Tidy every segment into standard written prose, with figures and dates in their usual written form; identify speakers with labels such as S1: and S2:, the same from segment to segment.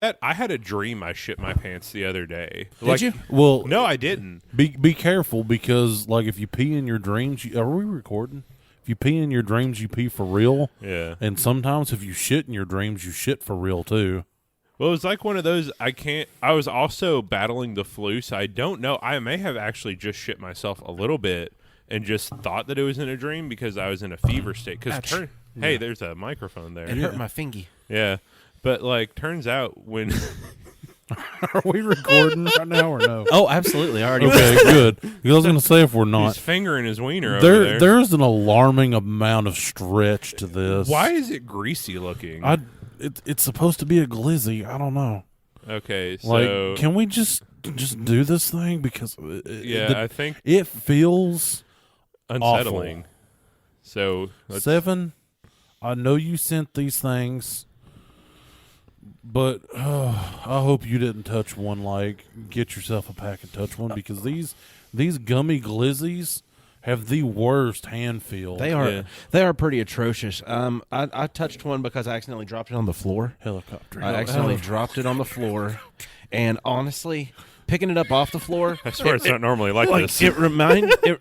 S1: I had a dream I shit my pants the other day.
S2: Did you?
S3: Well,
S1: No, I didn't.
S3: be careful because, like, if you pee in your dreams, are we recording? If you pee in your dreams, you pee for real.
S1: Yeah.
S3: And sometimes if you shit in your dreams, you shit for real too.
S1: Well, it was like one of those. I was also battling the flu, so I don't know. I may have actually just shit myself a little bit and just thought that it was in a dream because I was in a fever state. Because hey, there's a microphone there.
S2: It hurt my fingy.
S1: Yeah, but like, turns out when
S3: Are we recording right now or no?
S2: Oh, absolutely. I already.
S3: Okay, good. Because I was going to say if we're
S1: he's
S3: not,
S1: fingering his wiener over there.
S3: there's an alarming amount of stretch to this.
S1: Why is it greasy looking?
S3: It's supposed to be a glizzy. I don't know.
S1: Okay, so
S3: Like, can we just do this thing because
S1: I think
S3: it feels
S1: unsettling.
S3: awful.
S1: So let's,
S3: 7. I know you sent these things, but I hope you didn't touch one. Like, get yourself a pack and touch one because these gummy glizzies have the worst hand feel.
S2: They are pretty atrocious. I touched one because I accidentally dropped it on the floor.
S3: Helicopter.
S2: I accidentally dropped it on the floor, and honestly, picking it up off the floor,
S1: I swear it's not normally like this.
S2: it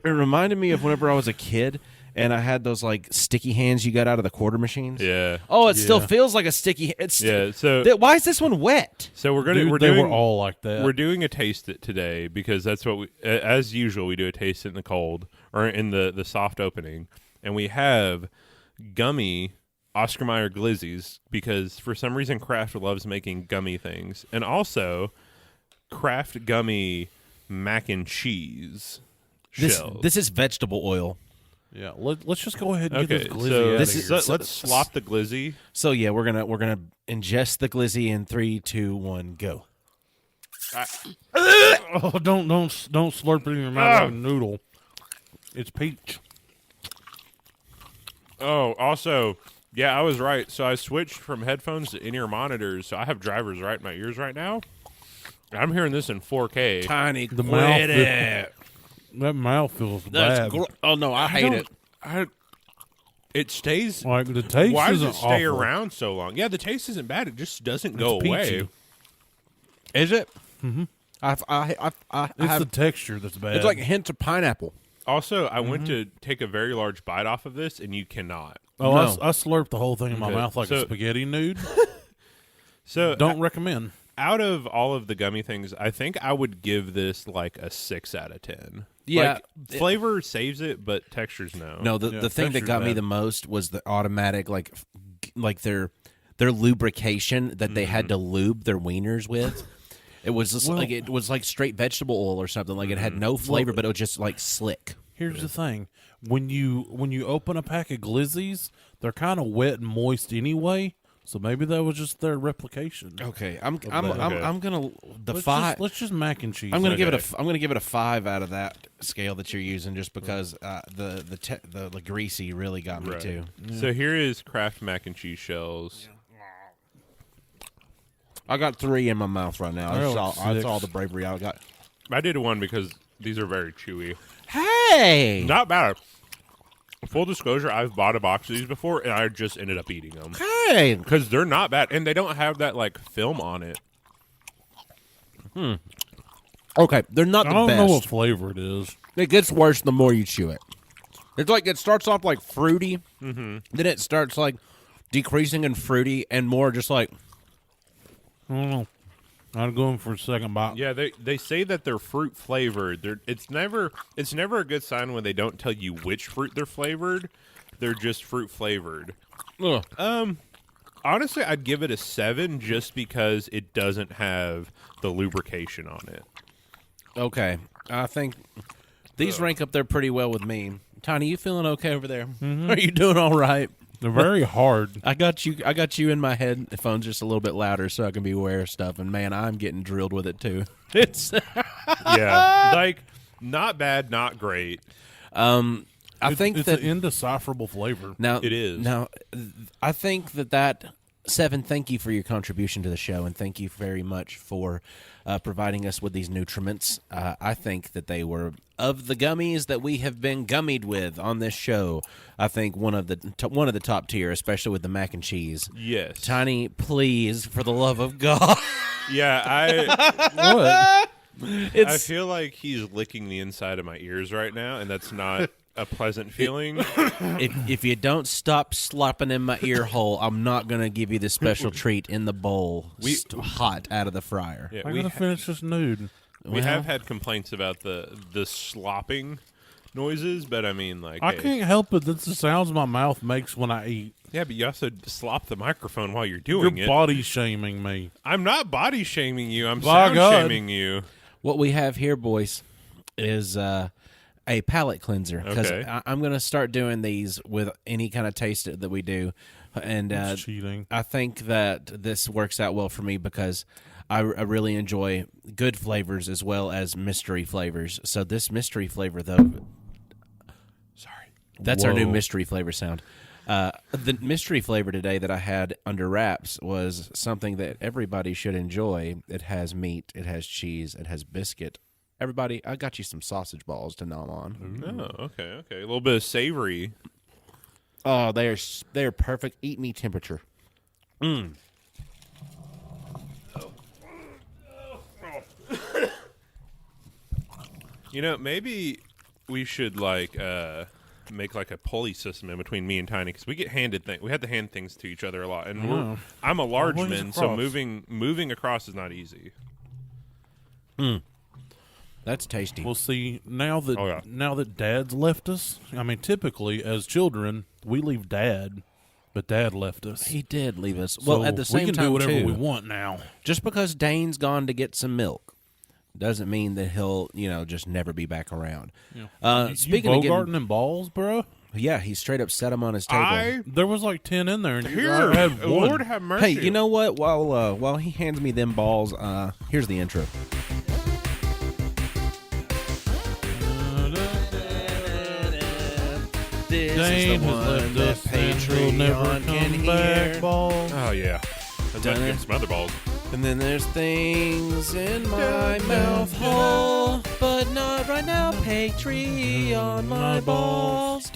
S2: reminded me of whenever I was a kid. And I had those like sticky hands you got out of the quarter machines.
S1: Yeah.
S2: Oh, it still feels like a sticky. It's
S1: Yeah. So
S2: why is this one wet?
S1: So we're
S3: They were all like that.
S1: We're doing a taste it today because that's what we, as usual, we do a taste it in the cold or in the soft opening, and we have gummy Oscar Mayer glizzies because for some reason Kraft loves making gummy things, and also Kraft gummy mac and cheese shells.
S2: This is vegetable oil.
S3: Yeah, let's just go ahead and get
S1: Okay,
S3: this glizzy
S1: so
S3: out
S2: this
S3: of
S2: is-
S3: here.
S1: let's slop the glizzy.
S2: So yeah, we're gonna ingest the glizzy in 3, 2, 1, go.
S3: Oh, don't slurp it in your mouth like a noodle. It's peach.
S1: Oh, also, yeah, I was right. So I switched from headphones to in-ear monitors, so I have drivers right in my ears right now. I'm hearing this in 4K.
S2: Tiny,
S3: The mouth. That mouth feels bad.
S2: Oh no, I hate it.
S1: It stays.
S3: Like the taste
S1: Why does
S3: isn't
S1: it stay
S3: awful.
S1: around so long? Yeah, the taste isn't bad. It just doesn't go
S3: peachy.
S1: away.
S2: Is it? Mm-hmm. I
S3: It's
S2: have.
S3: the texture that's bad.
S2: It's like hints of pineapple.
S1: Also, I went to take a very large bite off of this, and you cannot.
S3: oh,
S2: No.
S3: I slurped the whole thing in my
S1: Okay,
S3: mouth like a
S1: so-
S3: spaghetti nude.
S1: So
S3: Don't recommend.
S1: out of all of the gummy things, I think I would give this like a 6 out of 10.
S2: Yeah.
S1: Like, flavor saves it, but textures no.
S2: No, the thing that
S3: texture's
S2: got me
S3: bad.
S2: the most was the automatic like their lubrication that they had to lube their wieners with. It was just like it was like straight vegetable oil or something. Like it had no flavor, but it was just like slick.
S3: Here's the thing: when you open a pack of glizzies, they're kind of wet and moist anyway. So maybe that was just their replication.
S2: Okay, I'm
S3: that.
S2: gonna the
S3: Let's just mac and cheese.
S2: I'm gonna give it
S1: Okay.
S2: I'm gonna give it a 5 out of that scale that you're using, just because the greasy really got me
S1: Right.
S2: too.
S1: So here is Kraft mac and cheese shells.
S2: I got 3 in my mouth right now.
S3: I got
S2: That's
S3: 6.
S2: all the bravery I got.
S1: I did one because these are very chewy.
S2: Hey,
S1: Not bad. Full disclosure, I've bought a box of these before, and I just ended up eating them.
S2: hey.
S1: Because they're not bad, and they don't have that, like, film on it.
S2: Okay, they're not
S3: I
S2: the
S3: don't
S2: best.
S3: know what flavor it is.
S2: It gets worse the more you chew it. It's like it starts off like fruity, then it starts like decreasing in fruity and more just like
S3: I don't know. I'm going for a second bite.
S1: Yeah, they say that they're fruit flavored. It's never a good sign when they don't tell you which fruit they're flavored. They're just fruit flavored.
S2: ugh.
S1: Honestly, I'd give it a 7 just because it doesn't have the lubrication on it.
S2: Okay. I think these rank up there pretty well with me. Tiny, you feeling okay over there? Are you doing all right?
S3: They're very hard.
S2: I got you in my headphones just a little bit louder so I can be aware of stuff, and man, I'm getting drilled with it too. It's
S1: Yeah, like not bad, not great.
S2: I think
S3: it's
S2: that
S3: an indecipherable flavor.
S2: now
S1: It is.
S2: now I think that Seven, thank you for your contribution to the show, and thank you very much for providing us with these nutriments. I think that they were, of the gummies that we have been gummied with on this show, I think one of the top tier, especially with the mac and cheese.
S1: Yes.
S2: Tiny, please, for the love of God.
S1: Yeah,
S3: What?
S1: I feel like he's licking the inside of my ears right now, and that's not a pleasant feeling.
S2: If you don't stop slopping in my ear hole, I'm not going to give you the special treat in the bowl, hot out of the fryer.
S1: Yeah,
S3: I'm
S1: we
S3: gonna finish this nude.
S1: we have had complaints about the slopping noises, but I mean, like,
S3: I
S1: hey.
S3: can't help it. That's the sounds my mouth makes when I eat.
S1: Yeah, but you also slop the microphone while you're
S3: You're
S1: doing it.
S3: body shaming me.
S1: I'm not body shaming you. I'm
S3: By
S1: sound
S3: God.
S1: shaming you.
S2: What we have here, boys, is a palate cleanser. Because
S1: Okay.
S2: I'm going to start doing these with any kind of taste that we do. And
S3: It's cheating.
S2: I think that this works out well for me because I really enjoy good flavors as well as mystery flavors. So this mystery flavor, though, that's our new
S3: Whoa.
S2: mystery flavor sound. The mystery flavor today that I had under wraps was something that everybody should enjoy. It has meat, it has cheese, it has biscuit. Everybody, I got you some sausage balls to nom on.
S1: Oh, okay. A little bit of savory.
S2: Oh, they're perfect. Eat me temperature.
S1: You know, maybe we should like make like a pulley system in between me and Tiny because we get handed things. We had to hand things to each other a lot, and I'm a large
S3: Wings
S1: man, so
S3: across.
S1: moving across is not easy.
S2: That's tasty.
S3: Well, see, now that
S1: Oh, yeah.
S3: Dad's left us, I mean, typically as children we leave Dad, but Dad left us.
S2: He did leave us.
S3: So
S2: Well, at the same
S3: we can
S2: time,
S3: do whatever
S2: too,
S3: we want now.
S2: just because Dane's gone to get some milk doesn't mean that he'll, just never be back around. Speaking
S3: you
S2: of
S3: Bogarting
S2: getting,
S3: them balls, bro.
S2: yeah, he straight up set him on his table.
S3: There was like 10 in there, and you
S1: Here,
S3: had one.
S1: Lord have mercy.
S2: Hey, you know what? While he hands me them balls, here's the intro. This
S3: Dane
S2: is the
S3: has
S2: one
S3: left
S2: that
S3: us, and he'll never
S2: Patreon can
S3: come back,
S2: hear.
S3: balls.
S1: Oh yeah, I'd like to get some other balls.
S2: And then there's things in my mouth hole, but not right now. Patreon my balls.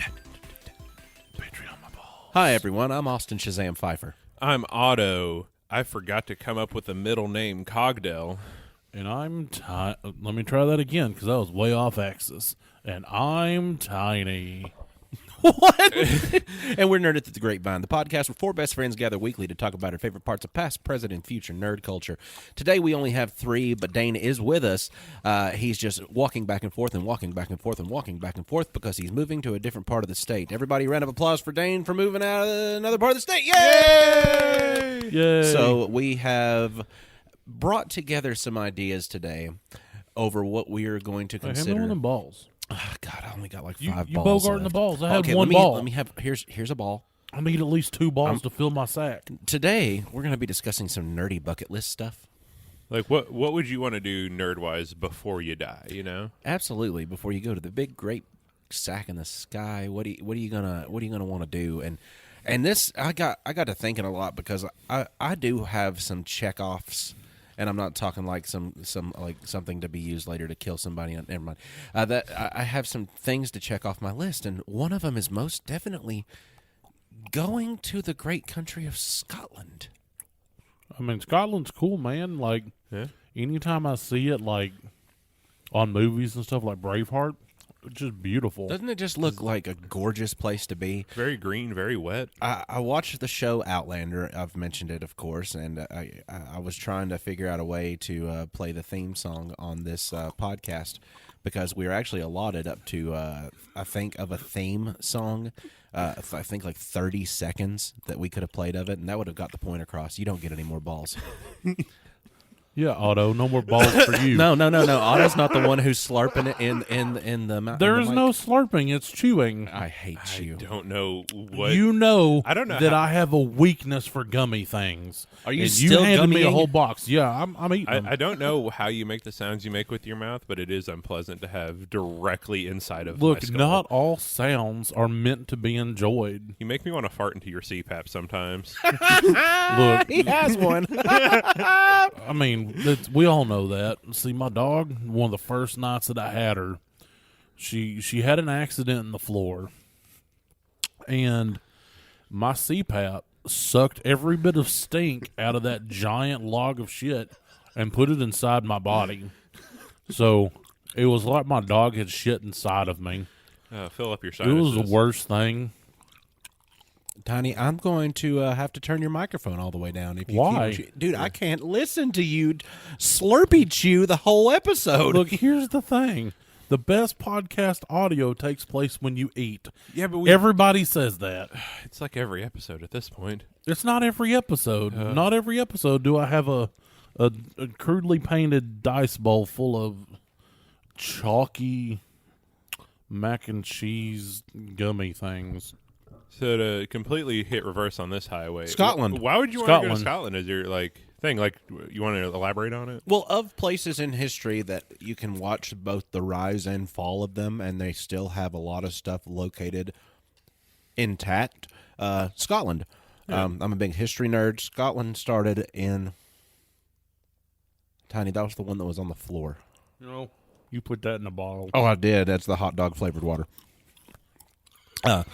S3: Patreon, my balls.
S2: Hi everyone, I'm Austin Shazam Pfeiffer.
S1: I'm Otto. I forgot to come up with a middle name, Cogdell.
S3: And I'm let me try that again, because that was way off axis. And I'm tiny.
S2: What? And we're Nerd at the Grapevine, the podcast where four best friends gather weekly to talk about our favorite parts of past, present, and future nerd culture. Today we only have three, but Dane is with us. He's just walking back and forth and walking back and forth and walking back and forth because he's moving to a different part of the state. Everybody, round of applause for Dane for moving out of another part of the state. Yay!
S3: Yay.
S2: So we have brought together some ideas today over what we are going to
S3: Hey, hand me
S2: consider.
S3: one of them balls.
S2: Oh, God, I only got like
S3: You
S2: 5
S3: you
S2: balls.
S3: Bogarting the
S2: left.
S3: balls. I had
S2: Okay,
S3: one
S2: let me,
S3: ball.
S2: Let me have here's a ball.
S3: I need at least 2 balls to fill my sack.
S2: Today we're going to be discussing some nerdy bucket list stuff.
S1: Like, what would you want to do nerd wise before you die? You know,
S2: Absolutely. Before you go to the big great sack in the sky, what are you gonna want to do? And this I got to thinking a lot because I do have some check-offs. And I'm not talking like some like something to be used later to kill somebody. Never mind. That I have some things to check off my list, and one of them is most definitely going to the great country of Scotland.
S3: I mean, Scotland's cool, man. Like,
S1: Yeah.
S3: anytime I see it, like, on movies and stuff like Braveheart, it's just beautiful.
S2: Doesn't it just look like a gorgeous place to be?
S1: very green, very wet.
S2: I watched the show Outlander. I've mentioned it, of course, and I was trying to figure out a way to play the theme song on this podcast because we were actually allotted up to, I think, of a theme song. I think like 30 seconds that we could have played of it, and that would have got the point across. You don't get any more balls.
S3: Yeah, Otto, no more balls for you.
S2: No. Otto's not the one who's slurping it in the mouth.
S3: There is no slurping; it's chewing.
S2: I hate
S1: I
S2: you.
S1: don't know what.
S3: You know,
S1: I don't know
S3: that
S1: how-
S3: I have a weakness for gummy things.
S2: Are you
S3: and
S2: still
S3: you handed me a
S2: gummying?
S3: whole box? Yeah, I'm eating them.
S1: I don't know how you make the sounds you make with your mouth, but it is unpleasant to have directly inside of my
S3: Look,
S1: skull.
S3: not all sounds are meant to be enjoyed.
S1: You make me want to fart into your CPAP sometimes.
S3: Look,
S2: He has one.
S3: I mean, we all know that. See, my dog, one of the first nights that I had her, she had an accident in the floor, and my CPAP sucked every bit of stink out of that giant log of shit and put it inside my body. So it was like my dog had shit inside of me.
S1: Fill up your
S3: It
S1: sinuses.
S3: was the worst thing.
S2: Tiny, I'm going to have to turn your microphone all the way down. If you
S3: Why?
S2: keep Dude, I can't listen to you slurpy chew the whole episode.
S3: Look, here's the thing. The best podcast audio takes place when you eat.
S1: Yeah, but we,
S3: Everybody says that.
S1: it's like every episode at this point.
S3: It's not every episode. Not every episode do I have a crudely painted dice bowl full of chalky mac and cheese gummy things.
S1: So to completely hit reverse on this highway,
S2: Scotland.
S1: Why would you want to go to
S3: Scotland.
S1: Scotland as your thing? Like, you want to elaborate on it?
S2: Well, of places in history that you can watch both the rise and fall of them, and they still have a lot of stuff located intact. Scotland. I'm a big history nerd. Scotland started in... Tiny, that was the one that was on the floor.
S3: You know, you put that in a bottle.
S2: Oh, I did. That's the hot dog flavored water.
S1: Oh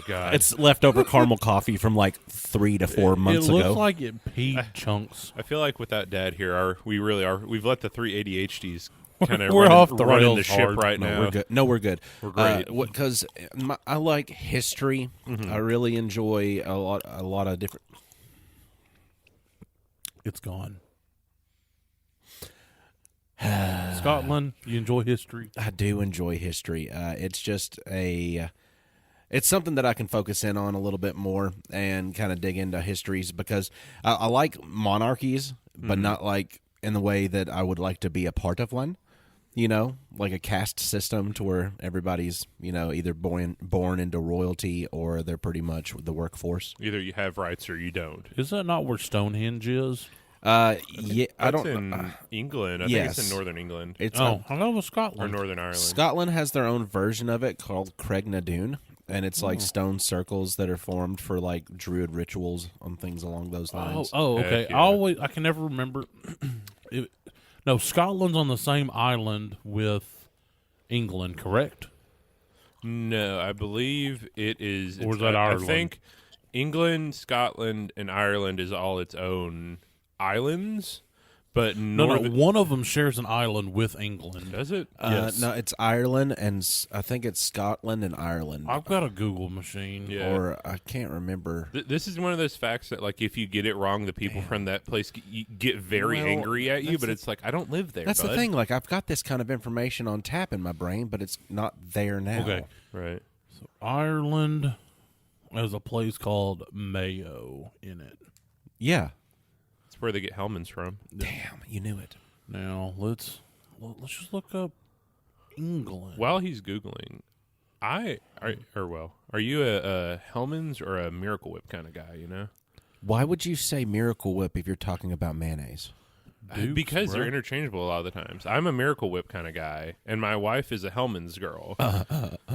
S1: God,
S2: It's leftover caramel coffee from like 3 to 4 months
S3: it looks
S2: ago.
S3: like it peed chunks.
S1: I feel like without Dad here, we really are. We've let the three ADHDs kind of
S3: We're off the
S1: running
S3: rails
S1: the ship
S3: hard.
S1: right
S2: No,
S1: now.
S2: we're good. No, we're good.
S1: We're great.
S2: Because I like history. I really enjoy a lot of different.
S3: It's gone. Scotland, you enjoy history.
S2: I do enjoy history. It's just it's something that I can focus in on a little bit more and kind of dig into histories because I like monarchies, but not like in the way that I would like to be a part of one. You know, like a caste system to where everybody's, either born into royalty or they're pretty much the workforce.
S1: Either you have rights or you don't.
S3: Is that not where Stonehenge is?
S2: Yeah, I
S1: That's
S2: don't.
S1: in England. I think
S2: yes.
S1: it's in Northern England
S2: It's
S3: Oh, I know it was
S1: or
S3: Scotland.
S1: Northern Ireland.
S2: Scotland has their own version of it called Craignadoon, and it's like stone circles that are formed for like druid rituals and things along those lines.
S3: Okay.
S1: Heck yeah.
S3: I can never remember. No, Scotland's on the same island with England, correct?
S1: No, I believe it is.
S3: Or is
S1: it's-
S3: that Ireland?
S1: I think England, Scotland, and Ireland is all its own islands, but
S3: No,
S1: Northern,
S3: one of them shares an island with England.
S1: does it?
S3: yes.
S2: No, it's Ireland, and I think it's Scotland and Ireland.
S3: I've got a Google machine.
S1: Yeah.
S2: Or I can't remember.
S1: This is one of those facts that, like, if you get it wrong, the people from that place get very
S2: Well,
S1: angry at you.
S2: that's
S1: But
S2: the-
S1: it's like, I don't live there.
S2: That's
S1: bud.
S2: the thing. Like I've got this kind of information on tap in my brain, but it's not there now.
S3: Okay.
S1: Right?
S3: So Ireland has a place called Mayo in it.
S2: Yeah.
S1: It's where they get Hellmann's from.
S2: Damn, you knew it.
S3: Now let's just look up England.
S1: While he's googling, are you a Hellmann's or a Miracle Whip kind of guy? You know,
S2: Why would you say Miracle Whip if you're talking about mayonnaise?
S3: Dukes,
S1: because
S3: bro.
S1: they're interchangeable a lot of the times. I'm a Miracle Whip kind of guy, and my wife is a Hellmann's girl.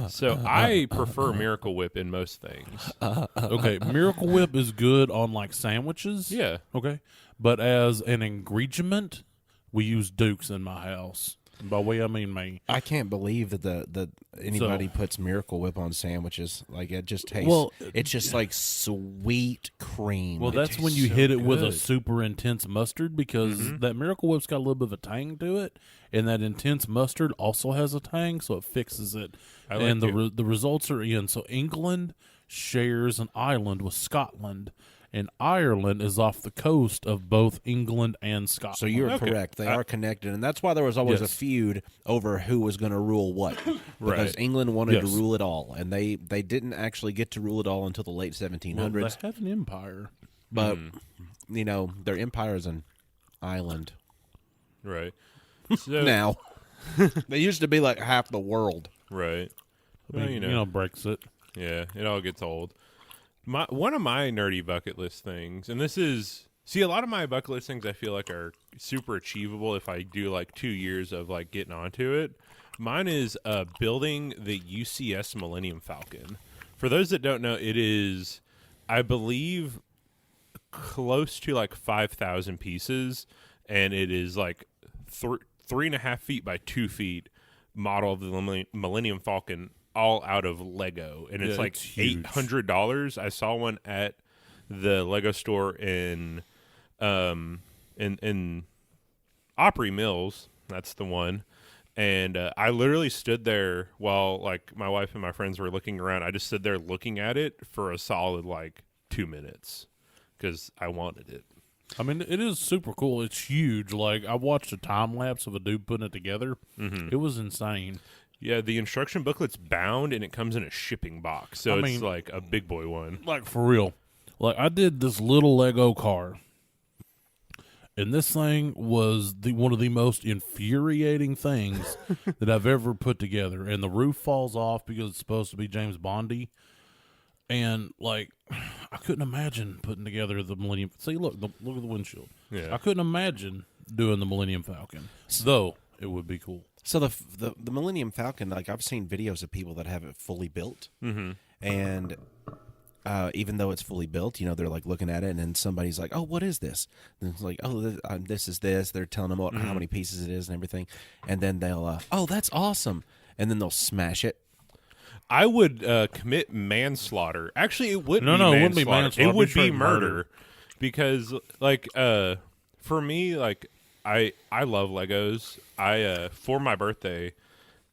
S1: So I prefer Miracle Whip in most things.
S3: Okay, Miracle Whip is good on like sandwiches.
S1: Yeah.
S3: Okay, but as an ingredient, we use Dukes in my house. By way I mean me.
S2: I can't believe that anybody puts Miracle Whip on sandwiches. Like it just tastes.
S3: Well,
S2: it's just like sweet cream.
S3: Well,
S2: It
S3: that's
S2: tastes
S3: when you
S2: so
S3: hit it with a
S2: good.
S3: super intense mustard because that Miracle Whip's got a little bit of a tang to it, and that intense mustard also has a tang, so it fixes it.
S1: I like
S3: And the
S1: it.
S3: the results are in. So England shares an island with Scotland, and Ireland is off the coast of both England and Scotland.
S2: So you're
S1: Okay.
S2: correct. They are connected, and that's why there was always a
S3: Yes.
S2: feud over who was going to rule what. Because
S1: Right.
S2: England wanted to
S3: Yes.
S2: rule it all, and they didn't actually get to rule it all until the late
S3: Well,
S2: 1700s.
S3: they have an empire.
S2: But their empire is island.
S1: Right. So,
S2: Now, they used to be like half the world.
S1: Right.
S3: I
S1: Well,
S3: mean,
S1: you know.
S3: Brexit.
S1: Yeah, it all gets old. One of my nerdy bucket list things, and this is a lot of my bucket list things I feel like are super achievable if I do like 2 years of like getting onto it. Mine is building the UCS Millennium Falcon. For those that don't know, it is, I believe, close to like 5,000 pieces, and it is like 3.5 feet by 2 feet model of the Millennium Falcon, all out of Lego, and it's like
S3: it's huge.
S1: $800. I saw one at the Lego store in Opry Mills. That's the one. And I literally stood there while like my wife and my friends were looking around. I just stood there looking at it for a solid like 2 minutes because I wanted it.
S3: I mean, it is super cool. It's huge. Like, I watched a time lapse of a dude putting it together. Mm-hmm. It was insane.
S1: Yeah, the instruction booklet's bound and it comes in a shipping box, so it's like a big boy one.
S3: Like, for real. Like, I did this little Lego car, and this thing was one of the most infuriating things that I've ever put together. And the roof falls off because it's supposed to be James Bondy. And, like, I couldn't imagine putting together the Millennium. See, look at the windshield.
S1: Yeah.
S3: I couldn't imagine doing the Millennium Falcon, though it would be cool.
S2: So the Millennium Falcon, like I've seen videos of people that have it fully built, and even though it's fully built, you know, they're like looking at it, and then somebody's like, "Oh, what is this?" And it's like, "Oh, this is this." They're telling them about how many pieces it is and everything, and then they'll, "Oh, that's awesome," and then they'll smash it.
S1: I would commit manslaughter. Actually, it wouldn't
S3: No,
S1: be
S3: no, it
S1: manslaughter.
S3: wouldn't be manslaughter.
S1: It would
S3: It'd be
S1: be
S3: straight
S1: murder.
S3: murder.
S1: Because, like, for me, like, I love Legos. For my birthday,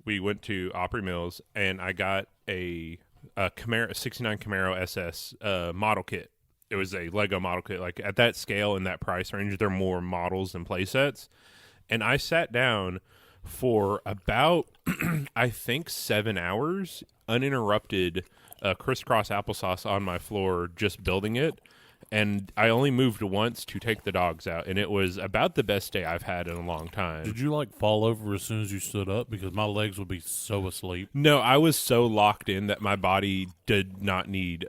S1: we went to Opry Mills, and I got a Camaro, a 69 Camaro SS model kit. It was a Lego model kit. Like, at that scale and that price range, there are more models than play sets. And I sat down for about, I think, 7 hours, uninterrupted, crisscross applesauce on my floor, just building it. And I only moved once to take the dogs out, and it was about the best day I've had in a long time.
S3: Did you like fall over as soon as you stood up? Because my legs would be so asleep.
S1: No, I was so locked in that my body did not need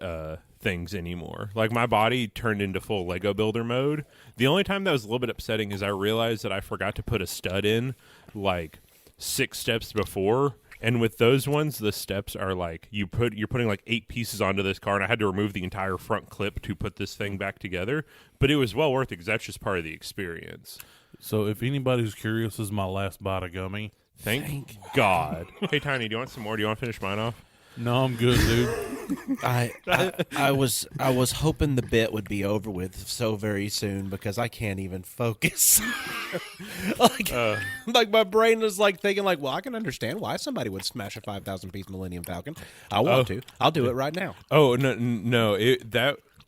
S1: things anymore. Like, my body turned into full Lego builder mode. The only time that was a little bit upsetting is I realized that I forgot to put a stud in like 6 steps before. And with those ones, the steps are like you're putting like 8 pieces onto this car, and I had to remove the entire front clip to put this thing back together. But it was well worth it because that's just part of the experience.
S3: So if anybody's curious, this is my last bite of gummy.
S1: Thank God. Hey, Tiny, do you want some more? Do you want to finish mine off?
S3: No, I'm good, dude.
S2: I was hoping the bit would be over with so very soon because I can't even focus. like my brain is like thinking like, well, I can understand why somebody would smash a 5,000 piece Millennium Falcon. I want to. I'll do it right now.
S1: Oh no!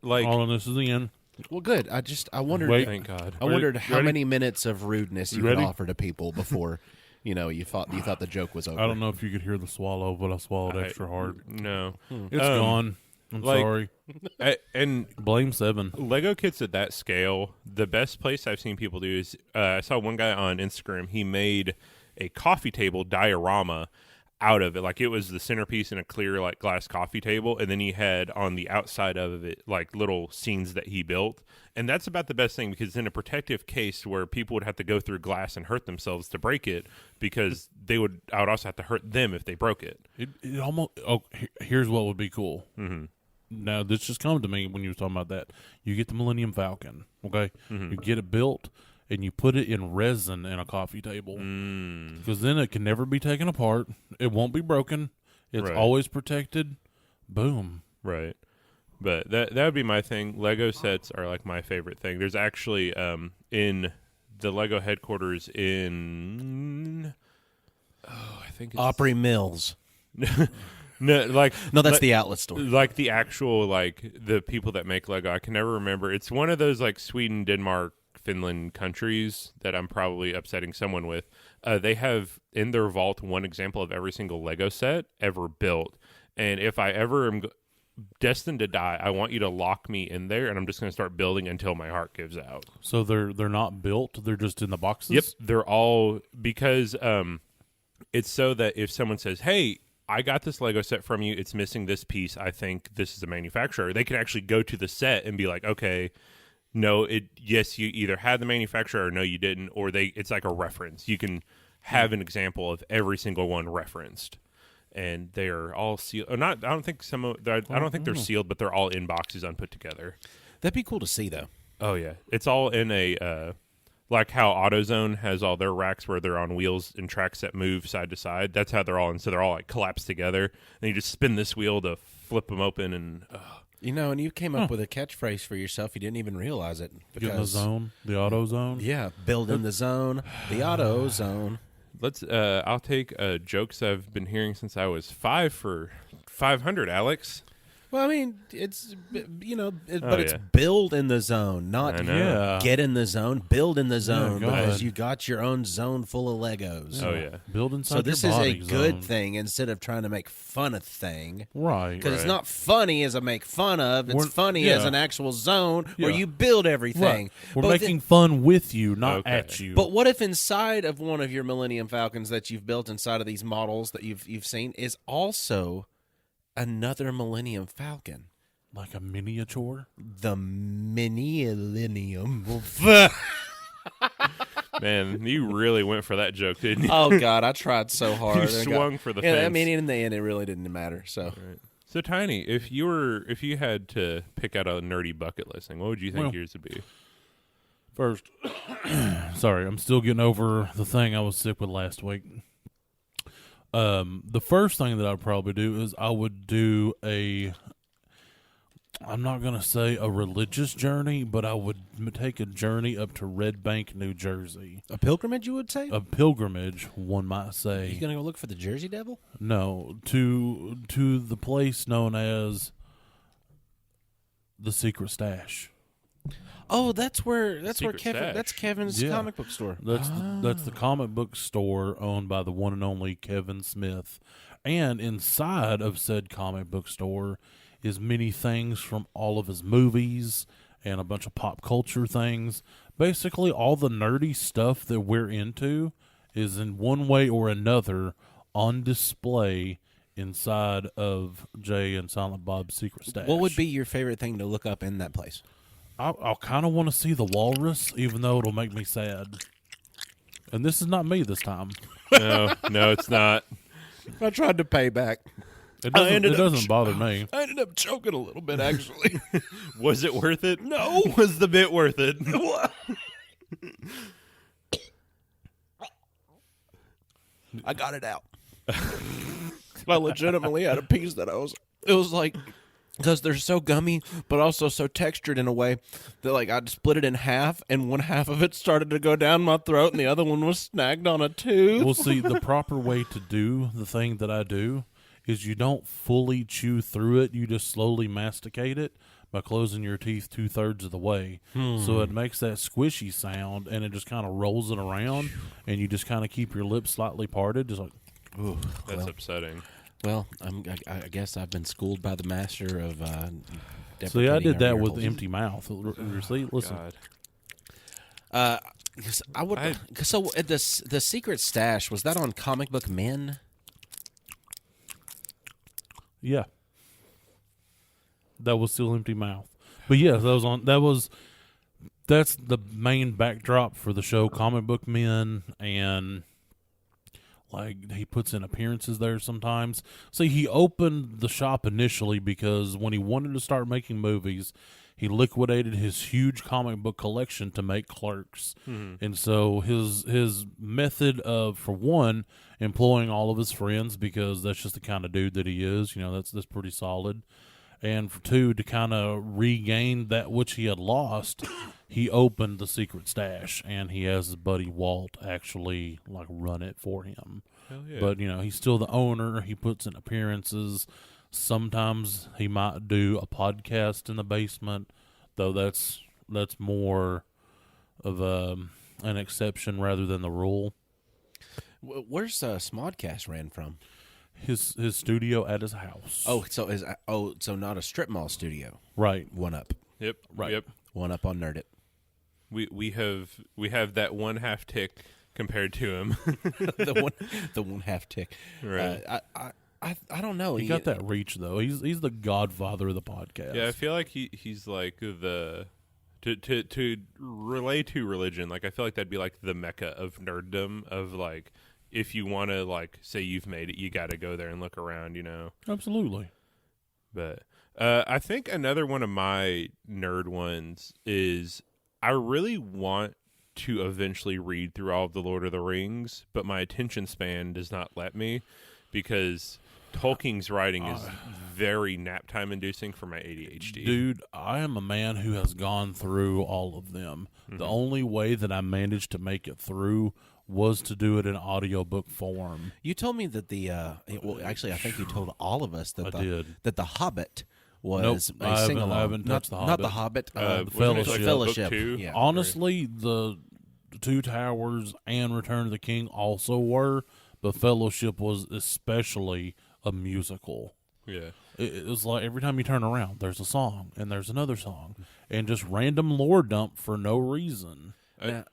S3: All on this is the end.
S2: Well, good. I wondered.
S3: Wait.
S1: Thank God.
S2: I wondered how
S3: Ready?
S2: many minutes of rudeness you
S3: Ready?
S2: could offer to people before, you thought the joke was over.
S3: I don't know if you could hear the swallow, but I swallowed extra hard.
S1: No.
S3: It's gone. I'm
S1: like-
S3: sorry.
S1: And
S3: Blame 7.
S1: Lego kits at that scale, the best place I've seen people do is I saw one guy on Instagram. He made a coffee table diorama out of it, like it was the centerpiece in a clear like glass coffee table, and then he had on the outside of it like little scenes that he built. And that's about the best thing because it's in a protective case where people would have to go through glass and hurt themselves to break it because I would also have to hurt them if they broke it.
S3: It almost. Oh, here's what would be cool. Mm-hmm. Now this just come to me when you were talking about that. You get the Millennium Falcon, okay? You get it built, and you put it in resin in a coffee table, because then it can never be taken apart. It won't be broken. It's
S1: Right.
S3: always protected. Boom.
S1: Right. But that would be my thing. Lego sets are like my favorite thing. There's actually in the Lego headquarters in I think it's
S2: Opry Mills.
S1: no
S2: No, that's the outlet store.
S1: like the actual like the people that make Lego. I can never remember. It's one of those like Sweden, Denmark, Finland countries that I'm probably upsetting someone with. They have in their vault one example of every single Lego set ever built. And if I ever am destined to die. I want you to lock me in there, and I'm just going to start building until my heart gives out.
S3: So they're not built; they're just in the boxes.
S1: Yep, they're all because it's so that if someone says, "Hey, I got this Lego set from you. It's missing this piece. I think this is the manufacturer," they can actually go to the set and be like, "Okay, no, yes, you either had the manufacturer or no, you didn't," or it's like a reference. You can have an example of every single one referenced. And they're all sealed. Or not. I don't think I don't think they're sealed, but they're all in boxes, unput together.
S2: That'd be cool to see, though.
S1: Oh yeah, it's all in a like how AutoZone has all their racks where they're on wheels and tracks that move side to side. That's how they're all, and so they're all like collapsed together. And you just spin this wheel to flip them open, and
S2: And you came up with a catchphrase for yourself. You didn't even realize it.
S3: Get in the zone, the auto zone.
S2: Yeah, build in the zone, the auto zone.
S1: I'll take jokes I've been hearing since I was 5 for 500, Alex.
S2: Well, I mean, it's but it's
S1: yeah.
S2: build in the zone, not
S1: I know.
S3: Yeah.
S2: get in the zone. Build in the zone
S3: go
S2: because
S3: ahead.
S2: you got your own zone full of Legos.
S1: Oh yeah.
S3: Build inside
S2: So this
S3: your
S2: is a
S3: body
S2: good
S3: zone.
S2: thing instead of trying to make fun of thing.
S3: right?
S2: Because it's
S1: Right.
S2: not funny as a make fun of. It's
S3: We're-
S2: funny as
S3: yeah.
S2: an actual zone where
S3: Yeah.
S2: you build everything.
S3: Right. We're
S2: But
S3: making fun with you, not
S1: Okay.
S3: at you.
S2: But what if inside of one of your Millennium Falcons that you've built inside of these models that you've seen is also another Millennium Falcon?
S3: like a miniature.
S2: The Millennium.
S1: Man, you really went for that joke, didn't you?
S2: Oh God, I tried so hard.
S1: You
S2: I
S1: swung for the
S2: Yeah, I
S1: fence.
S2: mean, in the end, it really didn't matter. So
S1: So Tiny, if you had to pick out a nerdy bucket listing, what would you think
S3: Well-
S1: yours would be?
S3: First, sorry, I'm still getting over the thing I was sick with last week. The first thing that I'd probably do is I would do I'm not going to say a religious journey, but I would take a journey up to Red Bank, New Jersey.
S2: a pilgrimage, you would say?
S3: A pilgrimage, one might say.
S2: You gonna go look for the Jersey Devil?
S3: No, to the place known as the Secret Stash.
S2: Oh, that's where
S1: Secret
S2: Kevin.
S1: Stash.
S2: That's Kevin's
S3: Yeah.
S2: comic book store.
S3: That's the comic book store owned by the one and only Kevin Smith. And inside of said comic book store is many things from all of his movies and a bunch of pop culture things. Basically, all the nerdy stuff that we're into is in one way or another on display inside of Jay and Silent Bob's Secret Stash.
S2: What would be your favorite thing to look up in that place?
S3: I'll kind of want to see the walrus, even though it'll make me sad. And this is not me this time.
S1: No, it's not.
S2: I tried to pay back.
S3: It doesn't bother me.
S2: I ended up choking a little bit, actually.
S1: Was it worth it? No. Was the bit worth it?
S2: I got it out. I legitimately had a piece that it was like, because they're so gummy, but also so textured in a way that like I'd split it in half, and one half of it started to go down my throat, and the other one was snagged on a tooth.
S3: Well, see, the proper way to do the thing that I do is you don't fully chew through it. You just slowly masticate it by closing your teeth 2/3 of the way. So it makes that squishy sound, and it just kind of rolls it around, and you just kind of keep your lips slightly parted, just like,
S2: Ooh,
S1: That's upsetting.
S2: well, I guess I've been schooled by the master of.
S3: see, I did
S2: deprecating
S3: that
S2: our
S3: with
S2: ear
S3: empty mouth. See, listen.
S1: God.
S2: holes. 'Cause I would. So the Secret Stash, was that on Comic Book Men?
S3: Yeah. That was still empty mouth. But yeah, that's the main backdrop for the show, Comic Book Men, and like he puts in appearances there sometimes. See, he opened the shop initially because when he wanted to start making movies, he liquidated his huge comic book collection to make Clerks. And so his method of, for one, employing all of his friends, because that's just the kind of dude that he is, that's pretty solid. And for two, to kind of regain that which he had lost, he opened the Secret Stash, and he has his buddy Walt actually like run it for him.
S1: Hell yeah.
S3: But he's still the owner. He puts in appearances. Sometimes he might do a podcast in the basement, though that's more of an exception rather than the rule.
S2: Where's Smodcast ran from?
S3: his studio at his house.
S2: So not a strip mall studio.
S3: right.
S2: One up.
S1: Yep.
S3: Right.
S1: Yep.
S2: One up on Nerd It.
S1: We have that one half tick compared to him.
S2: the one half tick.
S1: Right.
S2: I don't know.
S3: He got that reach though. He's the godfather of the podcast.
S1: Yeah, I feel like he's like the to relate to religion. Like I feel like that'd be like the mecca of nerddom. Of like, if you want to like say you've made it, you got to go there and look around. You know.
S3: Absolutely.
S1: But I think another one of my nerd ones is I really want to eventually read through all of the Lord of the Rings, but my attention span does not let me because Tolkien's writing is very nap time inducing for my ADHD.
S3: Dude, I am a man who has gone through all of them. The only way that I managed to make it through was to do it in audiobook form.
S2: You told me that actually, I think you told all of us that
S3: did.
S2: that the Hobbit
S3: Nope,
S2: was
S3: I
S2: a
S3: haven't-
S2: sing along.
S3: I haven't touched The
S2: Not the
S3: Hobbit.
S2: Hobbit.
S3: The
S1: wasn't it
S3: Fellowship.
S1: like
S2: Fellowship.
S1: book 2?
S2: Yeah.
S3: Honestly, the Two Towers and Return of the King also were, but Fellowship was especially a musical.
S1: Yeah.
S3: It was like every time you turn around, there's a song, and there's another song, and just random lore dump for no reason.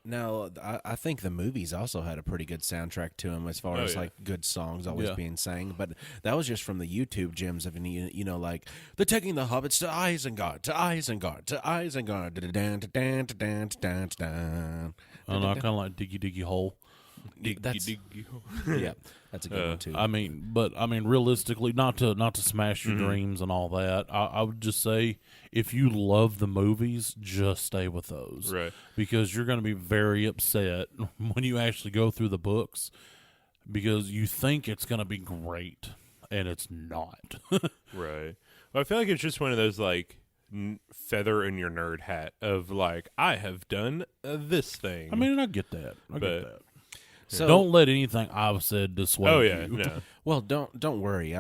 S2: Now, I think the movies also had a pretty good soundtrack to them as far as
S1: yeah.
S2: like good songs always
S3: Yeah.
S2: being sang. But that was just from the YouTube gems of like they're taking the hobbits to Isengard, to Isengard, to Isengard.
S3: And I kind of like Diggy Diggy Hole.
S2: That's yeah, that's a good one too.
S3: I mean, realistically, not to smash your dreams and all that. I would just say, if you love the movies, just stay with those,
S1: Right.
S3: Because you're going to be very upset when you actually go through the books, because you think it's going to be great, and it's not.
S1: Right. Well, I feel like it's just one of those like feather in your nerd hat of like, I have done this thing.
S3: I mean, and I get that. I
S1: But-
S3: get that.
S2: So
S3: Don't let anything I've said dissuade
S1: oh yeah,
S3: you.
S1: no.
S2: well, don't worry.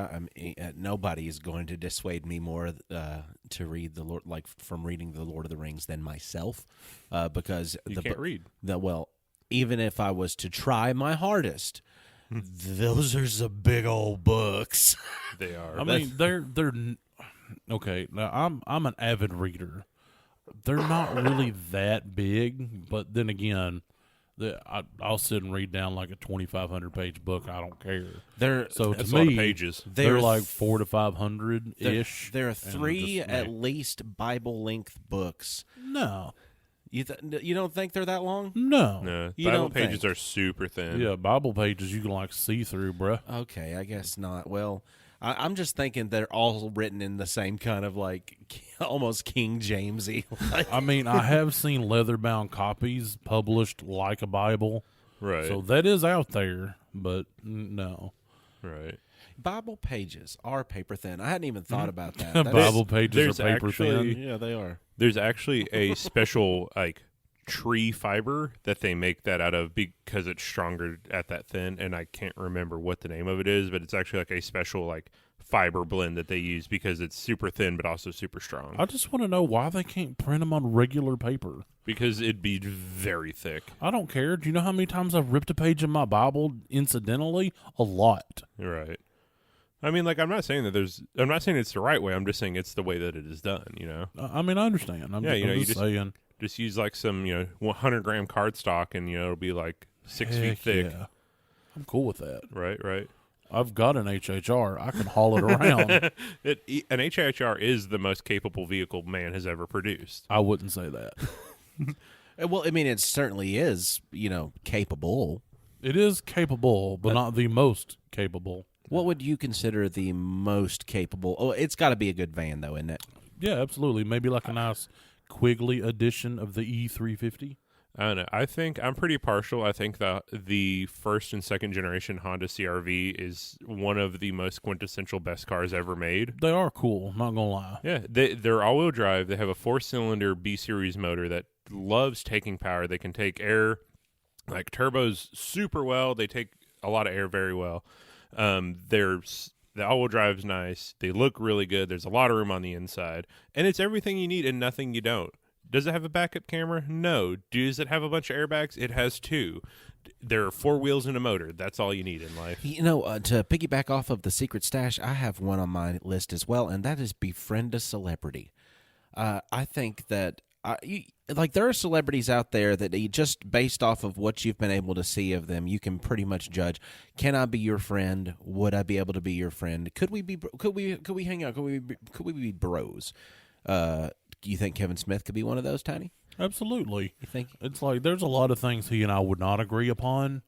S2: Nobody is going to dissuade me more to read the Lord, like from reading the Lord of the Rings, than myself, because
S1: You can't read.
S2: Even if I was to try my hardest, those are some big old books.
S1: They are.
S3: I mean, they're okay. Now I'm an avid reader. They're not really that big, but then again, I'll sit and read down like a 2,500 page book. I don't care. So
S1: That's
S3: to
S1: a lot
S3: me,
S1: of pages.
S3: they're
S2: There's-
S3: like 400 to 500 ish.
S2: There are three at least Bible length books.
S3: No,
S2: You don't think they're that long?
S3: no,
S1: No,
S2: You
S1: Bible
S2: don't
S1: pages
S2: think.
S1: are super thin.
S3: Yeah, Bible pages you can like see through, bruh.
S2: Okay, I guess not. Well, I'm just thinking they're all written in the same kind of like almost King Jamesy.
S3: I mean, I have seen leather-bound copies published like a Bible,
S1: Right.
S3: so that is out there. But no,
S1: right.
S2: Bible pages are paper thin. I hadn't even thought about that.
S3: Bible pages
S1: there's
S3: are paper
S1: actually-
S3: thin.
S2: Yeah, they are.
S1: There's actually a special like tree fiber that they make that out of because it's stronger at that thin, and I can't remember what the name of it is, but it's actually like a special like fiber blend that they use because it's super thin but also super strong.
S3: I just want to know why they can't print them on regular paper.
S1: Because it'd be very thick.
S3: I don't care. Do you know how many times I've ripped a page in my Bible incidentally? A lot.
S1: Right. I mean, like, I'm not saying it's the right way. I'm just saying it's the way that it is done, you know?
S3: I mean, I understand. I'm
S1: Yeah, you know, you
S3: just
S1: just-
S3: saying.
S1: Just use, like, some, 100-gram cardstock, and, it'll be, like, 6 feet
S3: Heck
S1: thick.
S3: yeah. I'm cool with that.
S1: Right.
S3: I've got an HHR. I can haul it around.
S1: An HHR is the most capable vehicle man has ever produced.
S3: I wouldn't say that.
S2: Well, I mean, it certainly is, capable.
S3: It is capable, but not the most capable.
S2: What would you consider the most capable? Oh, it's got to be a good van, though, isn't it?
S3: Yeah, absolutely. Maybe like a nice Quigley edition of the E350.
S1: I don't know. I think I'm pretty partial. I think that the first and second generation Honda CRV is one of the most quintessential best cars ever made.
S3: They are cool, not gonna lie.
S1: Yeah, they're all-wheel drive. They have a 4-cylinder B-Series motor that loves taking power. They can take air, like turbos, super well. They take a lot of air very well. The all-wheel drive's nice. They look really good. There's a lot of room on the inside, and it's everything you need and nothing you don't. Does it have a backup camera? No. Does it have a bunch of airbags? It has 2. There are 4 wheels and a motor. That's all you need in life.
S2: You know, to piggyback off of the secret stash, I have one on my list as well, and that is befriend a celebrity. I think that there are celebrities out there that you just based off of what you've been able to see of them, you can pretty much judge. Can I be your friend? Would I be able to be your friend? Could we hang out? Could we be bros? You think Kevin Smith could be one of those, Tiny?
S3: Absolutely.
S2: You think?
S3: It's like there's a lot of things he and I would not agree upon,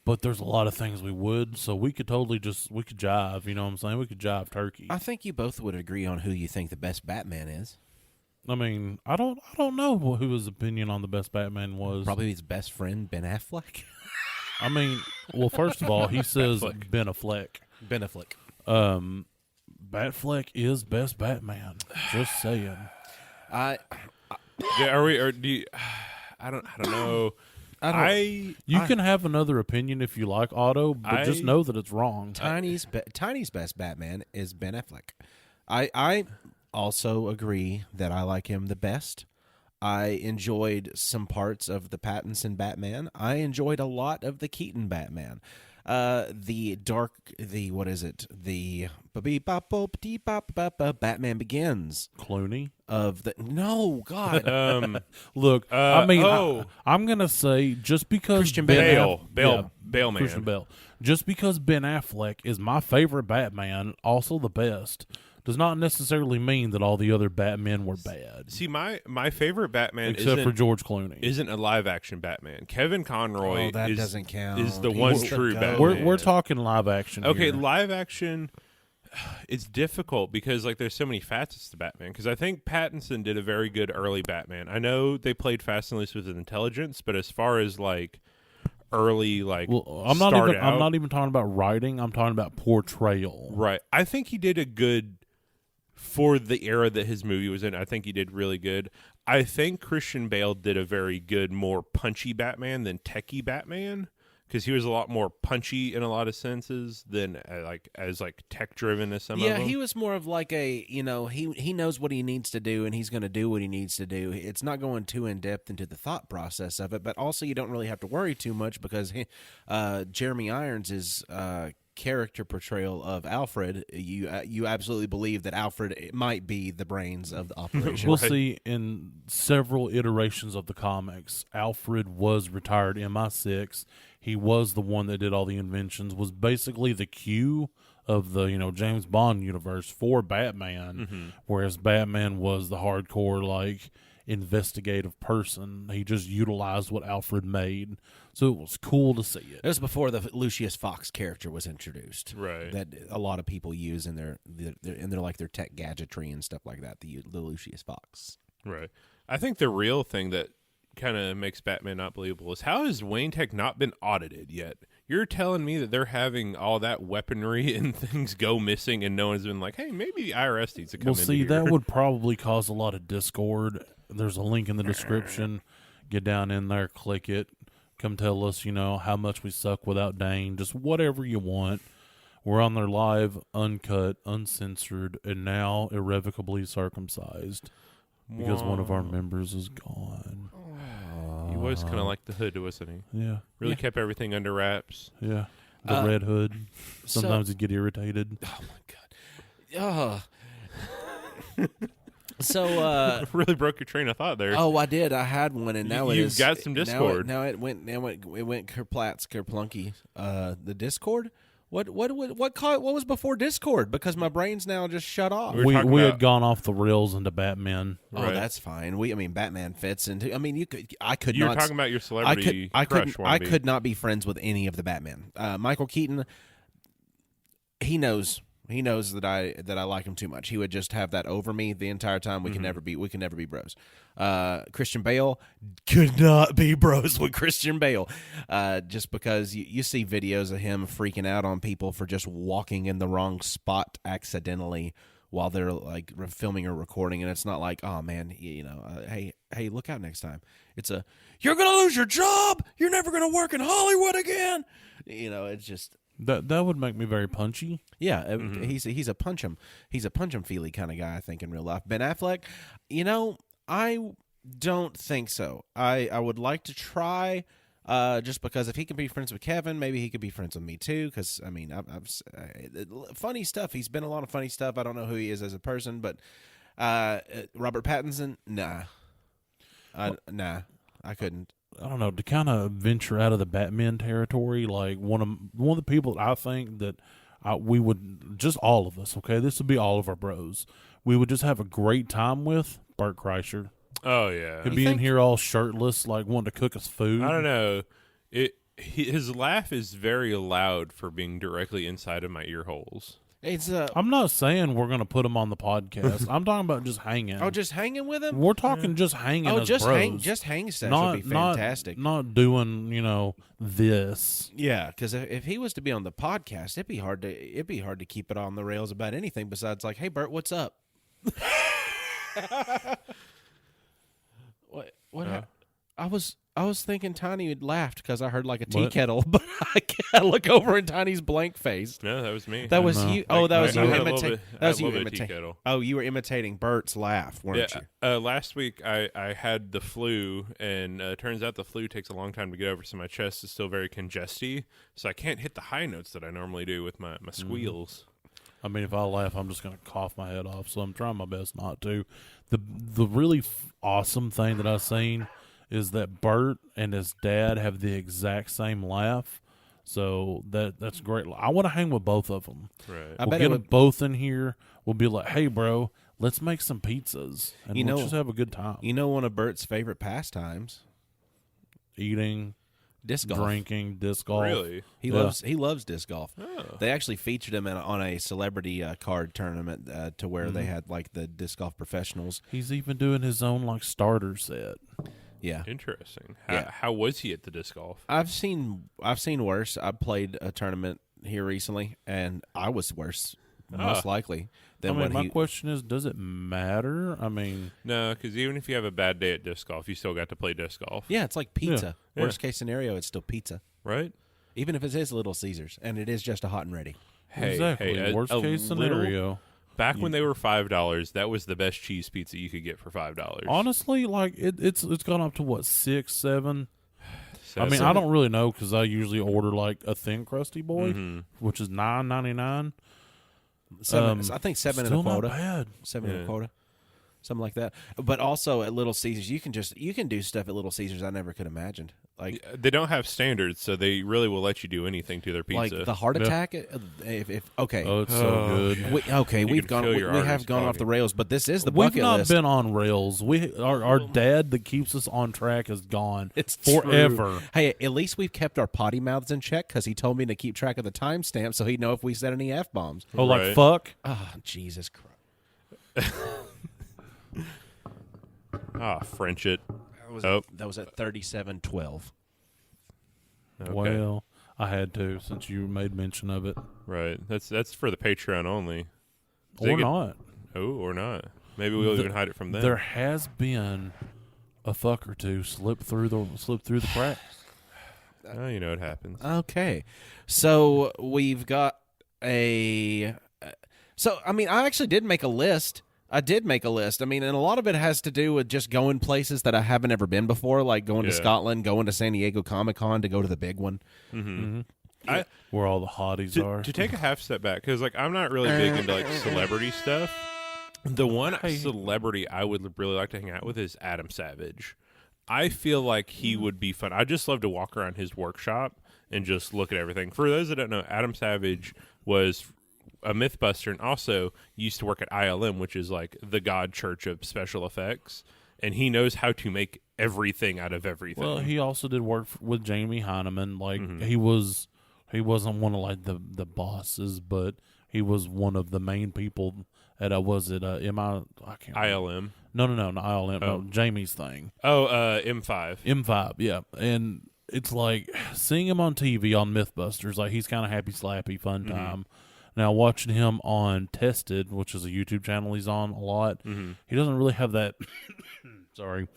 S3: but there's a lot of things we would. So we could totally we could jive. You know what I'm saying? We could jive turkey.
S2: I think you both would agree on who you think the best Batman is.
S3: I mean, I don't know who his opinion on the best Batman was.
S2: Probably his best friend, Ben Affleck.
S3: I mean, well, first of all, he says
S1: Affleck.
S3: Ben Affleck.
S2: Ben Affleck.
S3: Batfleck is best Batman. Just saying.
S1: Yeah, are we? Or do you? I don't know.
S3: You can have another opinion if you like, Otto, but just know that it's wrong.
S2: Tiny's best Batman is Ben Affleck. I also agree that I like him the best. I enjoyed some parts of the Pattinson Batman. I enjoyed a lot of the Keaton Batman. The Batman Begins.
S3: Clooney.
S2: No, God.
S3: Look, I mean, I'm gonna say just because
S2: Christian
S1: Bale man.
S3: Christian Bale, just because Ben Affleck is my favorite Batman, also the best, does not necessarily mean that all the other Batmen were bad.
S1: See, my favorite Batman,
S3: except for George Clooney,
S1: isn't a live action Batman. Kevin Conroy
S2: doesn't count.
S1: is the
S2: He's
S1: one
S2: the
S1: true
S2: goat.
S1: Batman.
S3: we're talking live action.
S1: Okay,
S3: here.
S1: live action. It's difficult because there's so many facets to Batman. Because I think Pattinson did a very good early Batman. I know they played fast and loose with intelligence, but as far as early
S3: I'm not even talking about writing. I'm talking about portrayal.
S1: Right. I think he did a good for the era that his movie was in. I think he did really good. I think Christian Bale did a very good, more punchy Batman than techie Batman. Because he was a lot more punchy in a lot of senses than as tech driven as some of them.
S2: Yeah, he was more of he knows what he needs to do and he's going to do what he needs to do. It's not going too in depth into the thought process of it, but also you don't really have to worry too much because Jeremy Irons' character portrayal of Alfred, you absolutely believe that Alfred might be the brains of the operation.
S3: We'll see in several iterations of the comics, Alfred was retired MI6. He was the one that did all the inventions, was basically the Q of the James Bond universe for Batman, whereas Batman was the hardcore investigative person. He just utilized what Alfred made, so it was cool to see it.
S2: It was before the Lucius Fox character was introduced,
S1: right?
S2: That a lot of people use in their tech gadgetry and stuff like that. The Lucius Fox,
S1: right? I think the real thing that kind of makes Batman not believable is how has Wayne Tech not been audited yet? You're telling me that they're having all that weaponry and things go missing and no one's been like, hey, maybe the IRS needs to come in.
S3: Well, see, that would probably cause a lot of discord. There's a link in the description. Get down in there, click it. Come tell us, how much we suck without Dane. Just whatever you want. We're on there live, uncut, uncensored, and now irrevocably circumcised because one of our members is gone.
S1: He was kind of like the Hood, wasn't he?
S3: Yeah.
S1: Really kept everything under wraps.
S3: Yeah. The Red Hood. Sometimes he'd get irritated.
S2: Oh, my God. So
S1: really broke your train of thought there.
S2: Oh, I did. I had one, and now
S1: you've got some Discord.
S2: Now it went kerplunky. The Discord. What was before Discord? Because my brain's now just shut off.
S3: We had gone off the rails into Batman.
S2: Oh, that's fine. Batman fits into. I mean, you could
S1: You're
S2: not.
S1: talking about your celebrity crush.
S2: I could not be friends with any of the Batman. Michael Keaton. He knows that I like him too much. He would just have that over me the entire time. We can never be bros. Christian Bale could not be bros with Christian Bale, just because you see videos of him freaking out on people for just walking in the wrong spot accidentally while they're filming or recording, and it's not like, oh man, hey, look out next time. It's you're gonna lose your job. You're never gonna work in Hollywood again. It's just.
S3: That would make me very punchy.
S2: Yeah, he's a punch 'em feely kind of guy, I think, in real life. Ben Affleck, I don't think so. I would like to try, just because if he can be friends with Kevin, maybe he could be friends with me too. Because I mean, funny stuff. He's been a lot of funny stuff. I don't know who he is as a person, but Robert Pattinson, nah, I couldn't.
S3: I don't know, to kind of venture out of the Batman territory, like one of the people that I think that we would, just all of us, okay, this would be all of our bros, we would just have a great time with Bert Kreischer.
S1: Oh yeah.
S3: He'd be in here all shirtless, like wanting to cook us food.
S1: I don't know. His laugh is very loud for being directly inside of my ear holes.
S2: It's
S3: I'm not saying we're going to put him on the podcast. I'm talking about just hanging.
S2: just hanging with him.
S3: We're talking just hanging.
S2: Oh,
S3: as
S2: just
S3: bros.
S2: hang session would be fantastic.
S3: Not doing this.
S2: Yeah, because if he was to be on the podcast, it'd be hard to keep it on the rails about anything besides like, hey Bert, what's up? What? I was thinking Tiny had laughed because I heard like a tea
S3: What?
S2: kettle, but I look over and Tiny's blank face.
S1: No, that was me.
S2: That was
S3: No.
S2: you. Oh, that was
S1: I
S2: you
S1: had a little
S2: imitating.
S1: bit-
S2: That was
S1: I had a
S2: you
S1: little bit of tea
S2: imitating.
S1: kettle.
S2: Oh, you were imitating Bert's laugh, weren't you?
S1: Last week I had the flu, and turns out the flu takes a long time to get over, so my chest is still very congesty, so I can't hit the high notes that I normally do with my squeals.
S3: I mean, if I laugh, I'm just going to cough my head off. So I'm trying my best not to. The really awesome thing that I've seen is that Bert and his dad have the exact same laugh. So that's great. I want to hang with both of them.
S1: Right.
S2: I
S3: We'll
S2: bet
S3: get
S2: it
S3: them
S2: would.
S3: both in here. We'll be like, hey, bro, let's make some pizzas. And
S2: You
S3: let's
S2: know-
S3: just have a good time.
S2: You know, one of Bert's favorite pastimes,
S3: Eating,
S2: disc golf.
S3: drinking, disc golf.
S1: Really?
S2: He
S3: Yeah.
S2: loves disc golf.
S1: Oh.
S2: They actually featured him on a celebrity card tournament to where they had like the disc golf professionals.
S3: He's even doing his own like starter set.
S2: Yeah,
S1: Interesting.
S2: Yeah.
S1: How was he at the disc golf?
S2: I've seen worse. I played a tournament here recently, and I was worse, most likely
S3: I
S2: than
S3: mean,
S2: what
S3: my
S2: he.
S3: question is, does it matter? I mean,
S1: No, because even if you have a bad day at disc golf, you still got to play disc golf.
S2: Yeah, it's like pizza.
S1: Yeah.
S2: Worst case scenario, it's still pizza,
S1: Right?
S2: even if it is Little Caesars, and it is just a hot and ready.
S1: Hey,
S3: exactly.
S1: hey,
S3: Worst
S1: a
S3: case
S1: little-
S3: scenario.
S1: Back when they were $5, that was the best cheese pizza you could get for $5.
S3: Honestly, like it's gone up to what, 6, 7?
S1: So,
S3: I mean, I don't really know because I usually order like a thin crusty boy, which is $9.99.
S2: I think seven and
S3: Still
S2: a
S3: not
S2: quota.
S3: bad.
S2: Seven and
S1: Yeah.
S2: a quota, something like that. But also at Little Caesars, you can do stuff at Little Caesars I never could imagine. Like
S1: they don't have standards, so they really will let you do anything to their pizza.
S2: like the heart
S3: Yeah.
S2: attack. If okay,
S3: Oh, it's so good.
S1: You
S2: we've
S1: can
S2: gone
S1: feel
S2: we
S1: your
S2: have
S1: arteries
S2: gone off the
S1: clogging.
S2: rails, but this is the
S3: We've
S2: bucket
S3: not
S2: list.
S3: been on rails. Our dad that keeps us on track is gone.
S2: It's
S3: forever.
S2: true. Hey, at least we've kept our potty mouths in check because he told me to keep track of the timestamp so he'd know if we said any f bombs.
S3: Oh, like
S1: Right.
S3: fuck.
S2: Oh, Jesus Christ!
S1: French it.
S2: That was at 37:12.
S1: Okay.
S3: Well, I had to since you made mention of it.
S1: Right. That's for the Patreon only. They
S3: Or
S1: get-
S3: not.
S1: Oh, or not. Maybe we'll even hide it from them.
S3: There has been a fuck or two slip through the cracks.
S1: Oh, you know it happens.
S2: Okay, so we've got a. So I mean, I actually did make a list. I mean, and a lot of it has to do with just going places that I haven't ever been before, like going to
S1: Yeah.
S2: Scotland, going to San Diego Comic-Con to go to the big one.
S3: Where all the hotties are.
S1: To take a half step back, because like I'm not really big into like celebrity stuff. The one celebrity I would really like to hang out with is Adam Savage. I feel like he would be fun. I just love to walk around his workshop and just look at everything. For those that don't know, Adam Savage was a Mythbuster and also used to work at ILM, which is like the god church of special effects, and he knows how to make everything out of everything.
S3: Well, he also did work with Jamie Heineman. Like
S1: Mm-hmm.
S3: he wasn't one of like the bosses, but he was one of the main people at I can't remember.
S1: ILM.
S3: No, not ILM.
S1: Oh.
S3: No, Jamie's thing.
S1: Oh, M5.
S3: M5, yeah. And it's like seeing him on TV on Mythbusters, like he's kind of happy, slappy, fun time. Now watching him on Tested, which is a YouTube channel he's on a lot, he doesn't really have that. sorry,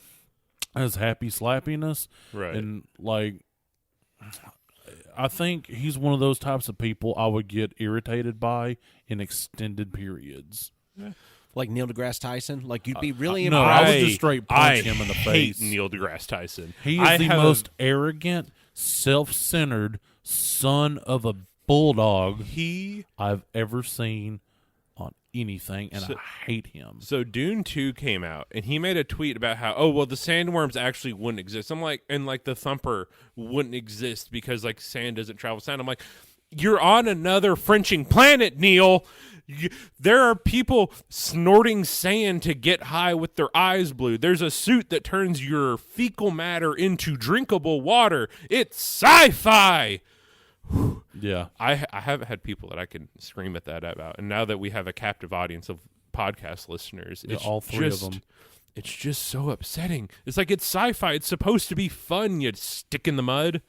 S3: as happy slappiness,
S1: Right.
S3: and like. I think he's one of those types of people I would get irritated by in extended periods.
S2: Like Neil deGrasse Tyson? Like, you'd be really
S3: no,
S2: impressed.
S3: I would just straight punch him in the
S1: hate
S3: face.
S1: Neil deGrasse Tyson.
S3: He
S1: I
S3: is the
S1: have-
S3: most arrogant, self-centered son of a bulldog I've ever seen on anything, and I hate him.
S1: So Dune 2 came out, and he made a tweet about how, oh, well, the sandworms actually wouldn't exist. I'm like, and like the Thumper wouldn't exist because like sand doesn't travel sound. I'm like, you're on another Frenching planet, Neil. There are people snorting sand to get high with their eyes blue. There's a suit that turns your fecal matter into drinkable water. It's sci-fi.
S3: Yeah.
S1: I haven't had people that I can scream at that about, and now that we have a captive audience of podcast listeners,
S3: Yeah,
S1: it's
S3: all three
S1: just,
S3: of them.
S1: It's just so upsetting. It's like it's sci-fi. It's supposed to be fun. You stick in the mud.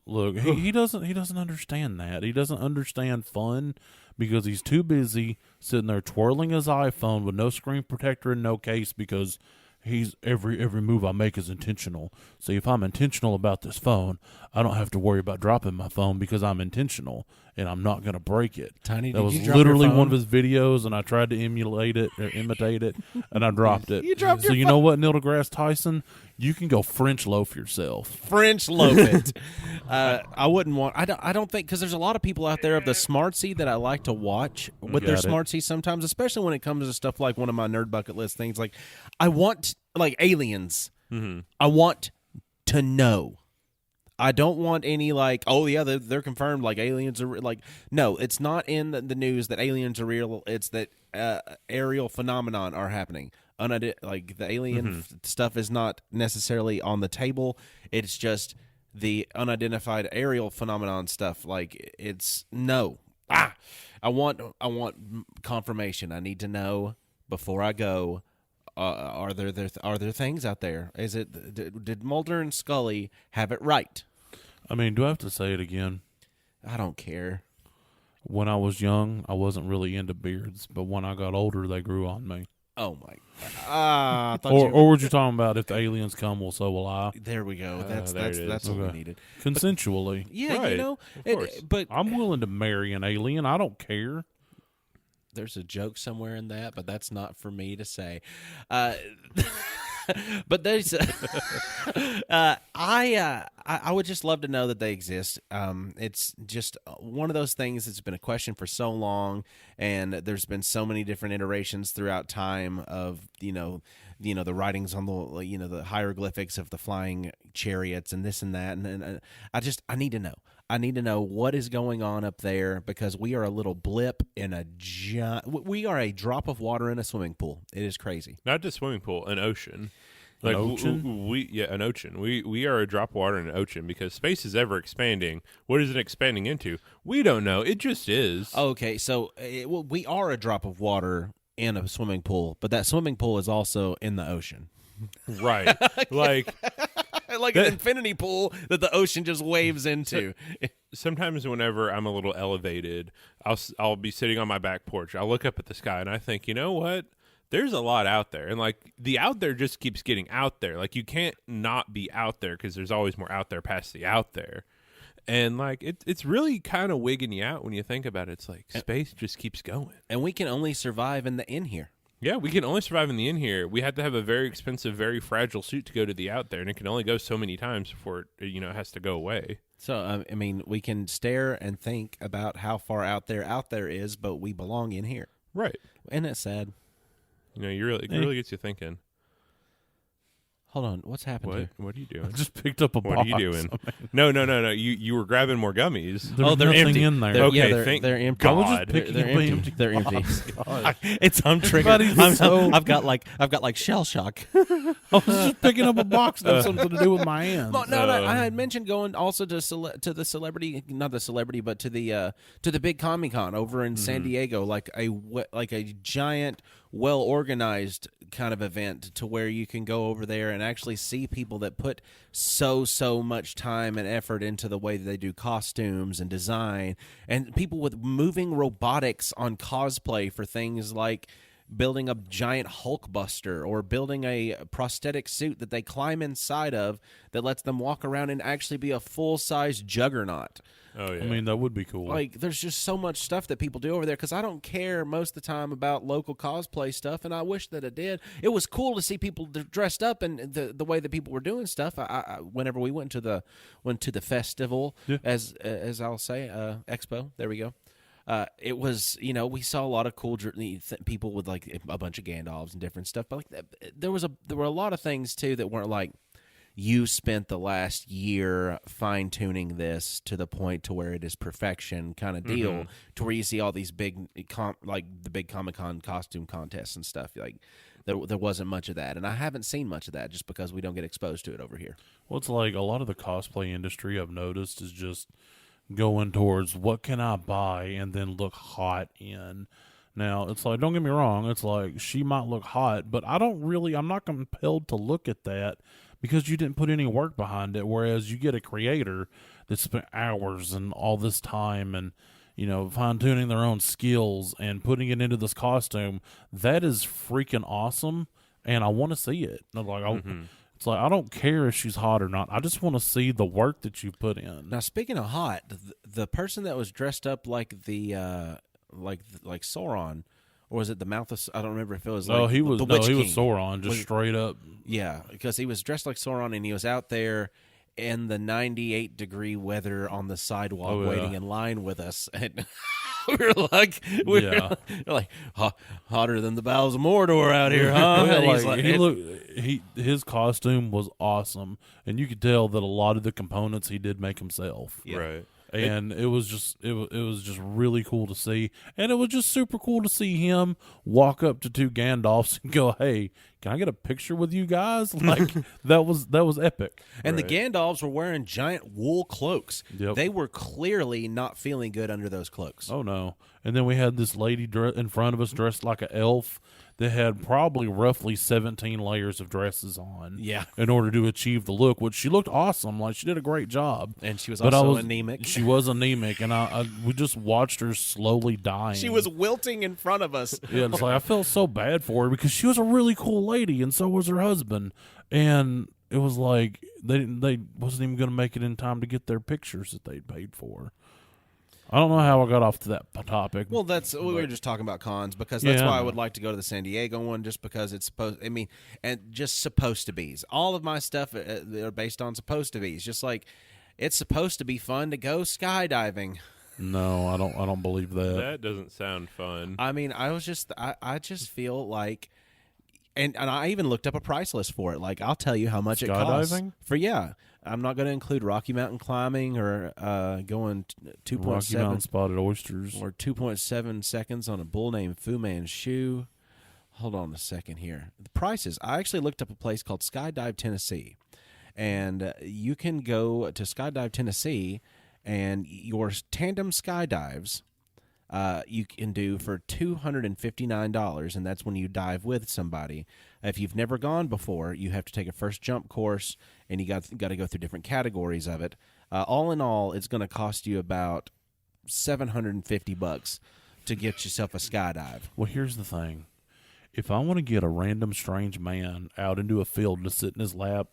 S3: Look, he doesn't understand that. He doesn't understand fun because he's too busy sitting there twirling his iPhone with no screen protector and no case because he's every move I make is intentional. See, if I'm intentional about this phone, I don't have to worry about dropping my phone because I'm intentional and I'm not going to break it.
S2: Tiny,
S3: that
S2: did
S3: was
S2: you drop
S3: literally
S2: your
S3: one of
S2: phone?
S3: his videos, and I tried to emulate it or imitate it, and I dropped it.
S2: You dropped
S3: so
S2: your
S3: you know what, Neil deGrasse Tyson, you can go French loaf yourself.
S2: French loaf it. I wouldn't want. I don't think, because there's a lot of people out there of the smartsy that I like to watch with their
S3: Got it.
S2: smartsy sometimes, especially when it comes to stuff like one of my nerd bucket list things. Like, I want like aliens. I want to know. I don't want any like, oh yeah, they're confirmed, like aliens are like. No, it's not in the news that aliens are real. It's that aerial phenomenon are happening. Like the alien stuff is not necessarily on the table. It's just the unidentified aerial phenomenon stuff. Like it's no. I want confirmation. I need to know before I go. Are there things out there? Is it did Mulder and Scully have it right?
S3: I mean, do I have to say it again?
S2: I don't care.
S3: When I was young, I wasn't really into beards, but when I got older, they grew on me.
S2: Oh my! I thought
S3: Or were you talking about if the aliens come, well, so will I?
S2: there we go. That's
S1: there it is.
S2: that's what we
S3: Okay.
S2: needed.
S3: Consensually.
S2: Yeah,
S1: Right,
S2: you know.
S1: of course.
S2: But
S3: I'm willing to marry an alien. I don't care.
S2: there's a joke somewhere in that, but that's not for me to say. But there's, I would just love to know that they exist. It's just one of those things that's been a question for so long, and there's been so many different iterations throughout time of the writings on the the hieroglyphics of the flying chariots and this and that, and I need to know. I need to know what is going on up there because we are a little blip in a we are a drop of water in a swimming pool. It is crazy.
S1: Not just swimming pool, an ocean.
S3: An
S1: Like
S3: ocean?
S1: an ocean. We are a drop of water in an ocean because space is ever expanding. What is it expanding into? We don't know. It just is.
S2: Okay, so we are a drop of water in a swimming pool, but that swimming pool is also in the ocean.
S1: Right. Like
S2: Like an infinity pool that the ocean just waves into.
S1: sometimes whenever I'm a little elevated, I'll be sitting on my back porch. I'll look up at the sky and I think, you know what? There's a lot out there. And like the out there just keeps getting out there. Like you can't not be out there because there's always more out there past the out there. And like it's really kind of wigging you out when you think about it. It's like space just keeps going.
S2: And we can only survive in the in here.
S1: Yeah, we can only survive in the in here. We had to have a very expensive, very fragile suit to go to the out there, and it can only go so many times before it has to go away.
S2: So, I mean, we can stare and think about how far out there is, but we belong in here.
S1: Right.
S2: Isn't it sad?
S1: It really gets you thinking.
S2: Hold on. What's happened here?
S1: What are you
S3: I
S1: doing?
S3: just picked up a
S1: What
S3: box.
S1: are you doing? No. You were grabbing more gummies.
S3: There's
S2: they're
S3: nothing
S2: empty.
S3: in there.
S2: They're-
S1: Okay,
S2: yeah,
S1: thank
S2: they're empty.
S3: I was just
S1: God.
S3: picking
S2: They're
S3: up a
S2: empty. They're empty.
S3: God.
S2: I'm triggered.
S3: Everybody's so-
S2: I've got like shell shock.
S3: I was just picking up a box that has something to do with my hands.
S2: No, I had mentioned going also to the celebrity, not the celebrity, but to the big Comic-Con over in San Diego, like a giant, well organized kind of event to where you can go over there and actually see people that put so much time and effort into the way that they do costumes and design, and people with moving robotics on cosplay for things like building a giant Hulkbuster or building a prosthetic suit that they climb inside of that lets them walk around and actually be a full-size Juggernaut.
S1: Oh yeah.
S3: I mean, that would be cool.
S2: Like, there's just so much stuff that people do over there because I don't care most of the time about local cosplay stuff, and I wish that it did. It was cool to see people dressed up and the way that people were doing stuff. I whenever we went to the festival,
S3: Yeah.
S2: as I'll say, expo. There we go. It was, we saw a lot of cool people with like a bunch of Gandalfs and different stuff, but like there were a lot of things too that weren't like, you spent the last year fine-tuning this to the point to where it is perfection kind of deal, to where you see all these big, like the big Comic-Con costume contests and stuff. Like, there wasn't much of that. And I haven't seen much of that just because we don't get exposed to it over here.
S3: Well, it's like a lot of the cosplay industry I've noticed is just going towards what can I buy and then look hot in. Now, it's like, don't get me wrong, it's like she might look hot, but I'm not compelled to look at that because you didn't put any work behind it. Whereas you get a creator that spent hours and all this time and, fine-tuning their own skills and putting it into this costume, that is freaking awesome, and I want to see it. It's like, I don't care if she's hot or not. I just want to see the work that you put in.
S2: Now, speaking of hot, the person that was dressed up like the like Sauron, or was it the mouth of? I don't remember if it was.
S3: No,
S2: like
S3: he was
S2: the Witch
S3: he was
S2: King.
S3: Sauron, just straight up.
S2: Yeah, because he was dressed like Sauron, and he was out there in the 98-degree weather on the sidewalk, waiting in line with us, and we were like hotter than the bowels of Mordor out here, huh?
S3: Yeah, his costume was awesome, and you could tell that a lot of the components he did make himself.
S2: Yeah.
S1: Right.
S3: And it was just really cool to see, and it was just super cool to see him walk up to two Gandalfs and go, "Hey, can I get a picture with you guys?" Like that was epic.
S2: And
S1: Right.
S2: the Gandalfs were wearing giant wool cloaks.
S3: Yep.
S2: They were clearly not feeling good under those cloaks.
S3: Oh no! And then we had this lady in front of us dressed like an elf that had probably roughly 17 layers of dresses on.
S2: Yeah.
S3: In order to achieve the look, which she looked awesome. Like she did a great job.
S2: And she was
S3: But
S2: also anemic.
S3: She was anemic, and we just watched her slowly dying.
S2: She was wilting in front of us.
S3: Yeah, it's like I felt so bad for her because she was a really cool lady, and so was her husband. And it was like they wasn't even going to make it in time to get their pictures that they'd paid for. I don't know how I got off to that topic.
S2: Well, we were just talking about cons because that's
S3: Yeah.
S2: why I would like to go to the San Diego one, just because it's supposed to be. All of my stuff are based on supposed to be. It's just like it's supposed to be fun to go skydiving.
S3: No, I don't believe that.
S1: That doesn't sound fun.
S2: I mean, I just feel like, and I even looked up a price list for it. Like, I'll tell you how much it costs
S3: Skydiving?
S2: for. I'm not going to include Rocky Mountain climbing or going
S3: Rocky Mountain
S2: 2.7
S3: spotted oysters.
S2: or 2.7 seconds on a bull named Fu Manchu. Hold on a second here. The prices. I actually looked up a place called Skydive Tennessee, and you can go to Skydive Tennessee, and your tandem skydives you can do for $259, and that's when you dive with somebody. If you've never gone before, you have to take a first jump course, and you got to go through different categories of it. All in all, it's going to cost you about $750 to get yourself a skydive.
S3: Well, here's the thing. If I want to get a random strange man out into a field to sit in his lap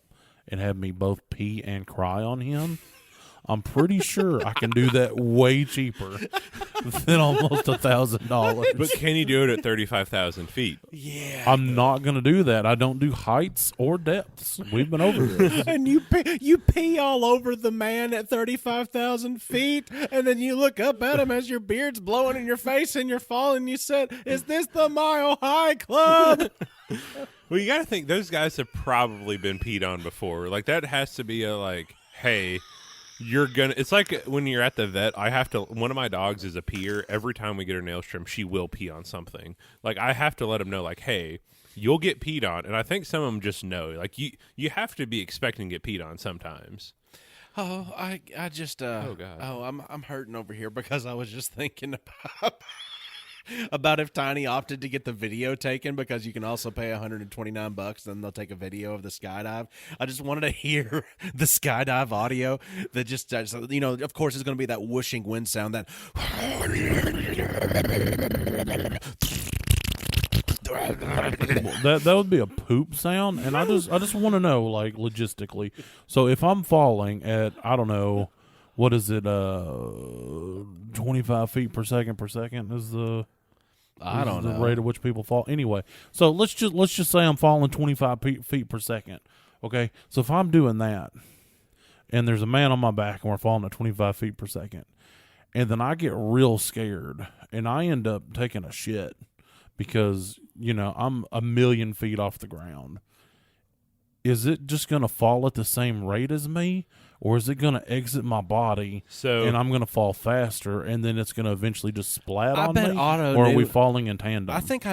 S3: and have me both pee and cry on him, I'm pretty sure I can do that way cheaper than almost $1,000.
S1: But can you do it at 35,000 feet?
S2: Yeah.
S3: I'm not going to do that. I don't do heights or depths. We've been over this.
S2: And you pee all over the man at 35,000 feet, and then you look up at him as your beard's blowing in your face and you're falling. You said, "Is this the Mile High Club?"
S1: Well, you got to think those guys have probably been peed on before. Like that has to be a like, hey, you're gonna. It's like when you're at the vet. I have to. One of my dogs is a peer. Every time we get her nails trimmed, she will pee on something. Like I have to let them know, like, hey, you'll get peed on. And I think some of them just know. Like you have to be expecting to get peed on sometimes.
S2: Oh, I just
S1: Oh, God.
S2: Oh, I'm hurting over here because I was just thinking about if Tiny opted to get the video taken, because you can also pay $129, then they'll take a video of the skydive. I just wanted to hear the skydive audio that just of course it's going to be that whooshing wind sound, that
S3: That would be a poop sound, and I just want to know, like, logistically. So if I'm falling at, I don't know, what is it? 25 feet per second is the
S2: I don't
S3: the
S2: know.
S3: rate at which people fall. Anyway, so let's just say I'm falling 25 feet per second. Okay, so if I'm doing that, and there's a man on my back, and we're falling at 25 feet per second, and then I get real scared, and I end up taking a shit because I'm a million feet off the ground. Is it just going to fall at the same rate as me, or is it going to exit my body and I'm going to fall faster, and then it's going to eventually just splat
S2: I
S3: on
S2: bet
S3: me?
S2: Otto
S3: or are
S2: knew-
S3: we falling in tandem?
S2: I think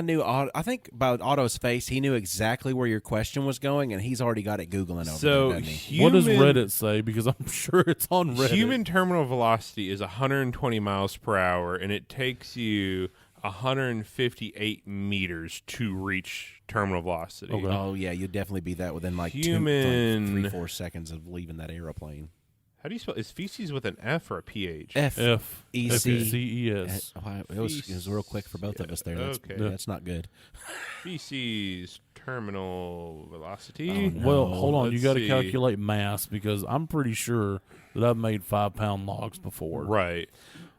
S2: by Otto's face, he knew exactly where your question was going, and he's already got it Googling over
S1: So
S2: there, doesn't he?
S3: What does Reddit say? Because I'm sure it's on Reddit.
S1: Human terminal velocity is 120 miles per hour, and it takes you 158 meters to reach terminal velocity.
S3: Okay.
S2: Oh, yeah, you'd definitely be that within like
S1: Human-
S2: 3-4 seconds of leaving that aeroplane.
S1: How do you spell? Is feces with an F or a PH?
S3: F-E-C-E-S.
S2: Wow, it was real quick for both of us there. That's,
S1: Okay.
S2: that's not good.
S1: Feces terminal velocity.
S2: Oh, no.
S3: Well, hold on. You
S1: Let's
S3: got to
S1: see.
S3: calculate mass because I'm pretty sure that I've made 5-pound logs before.
S1: Right.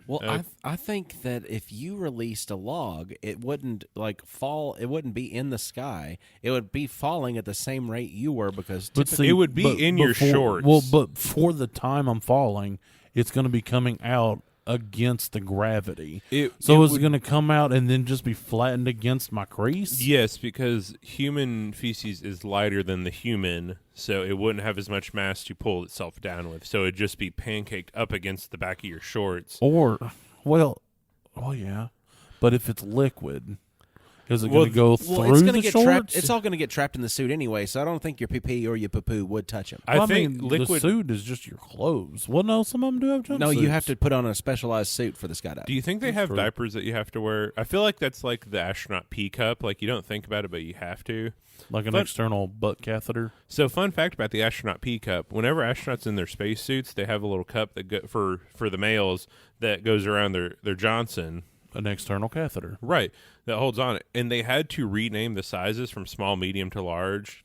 S2: Well, I think that if you released a log, it wouldn't fall. It wouldn't be in the sky. It would be falling at the same rate you were because
S3: But
S1: It would be in your shorts.
S3: Well, but for the time I'm falling, it's going to be coming out against the gravity. So is it going to come out and then just be flattened against my crease?
S1: Yes, because human feces is lighter than the human, so it wouldn't have as much mass to pull itself down with. So it'd just be pancaked up against the back of your shorts.
S3: Or, well, yeah. But if it's liquid, is it going to go through
S2: it's going to
S3: the
S2: get
S3: shorts?
S2: trapped. It's all going to get trapped in the suit anyway. So I don't think your pee or your poo would touch him.
S3: Well,
S1: I think
S3: mean,
S1: liquid.
S3: the suit is just your clothes. Well, no, some of them do have jumpsuits.
S2: No, you have to put on a specialized suit for the skydiving.
S1: Do you think they have
S3: true.
S1: diapers that you have to wear? I feel like that's like the astronaut pee cup. Like you don't think about it, but you have to.
S3: Like an
S1: But-
S3: external butt catheter.
S1: So, fun fact about the astronaut pee cup: whenever astronauts in their spacesuits, they have a little cup that for the males that goes around their Johnson.
S3: An external catheter.
S1: Right, that holds on it. And they had to rename the sizes from small, medium to large,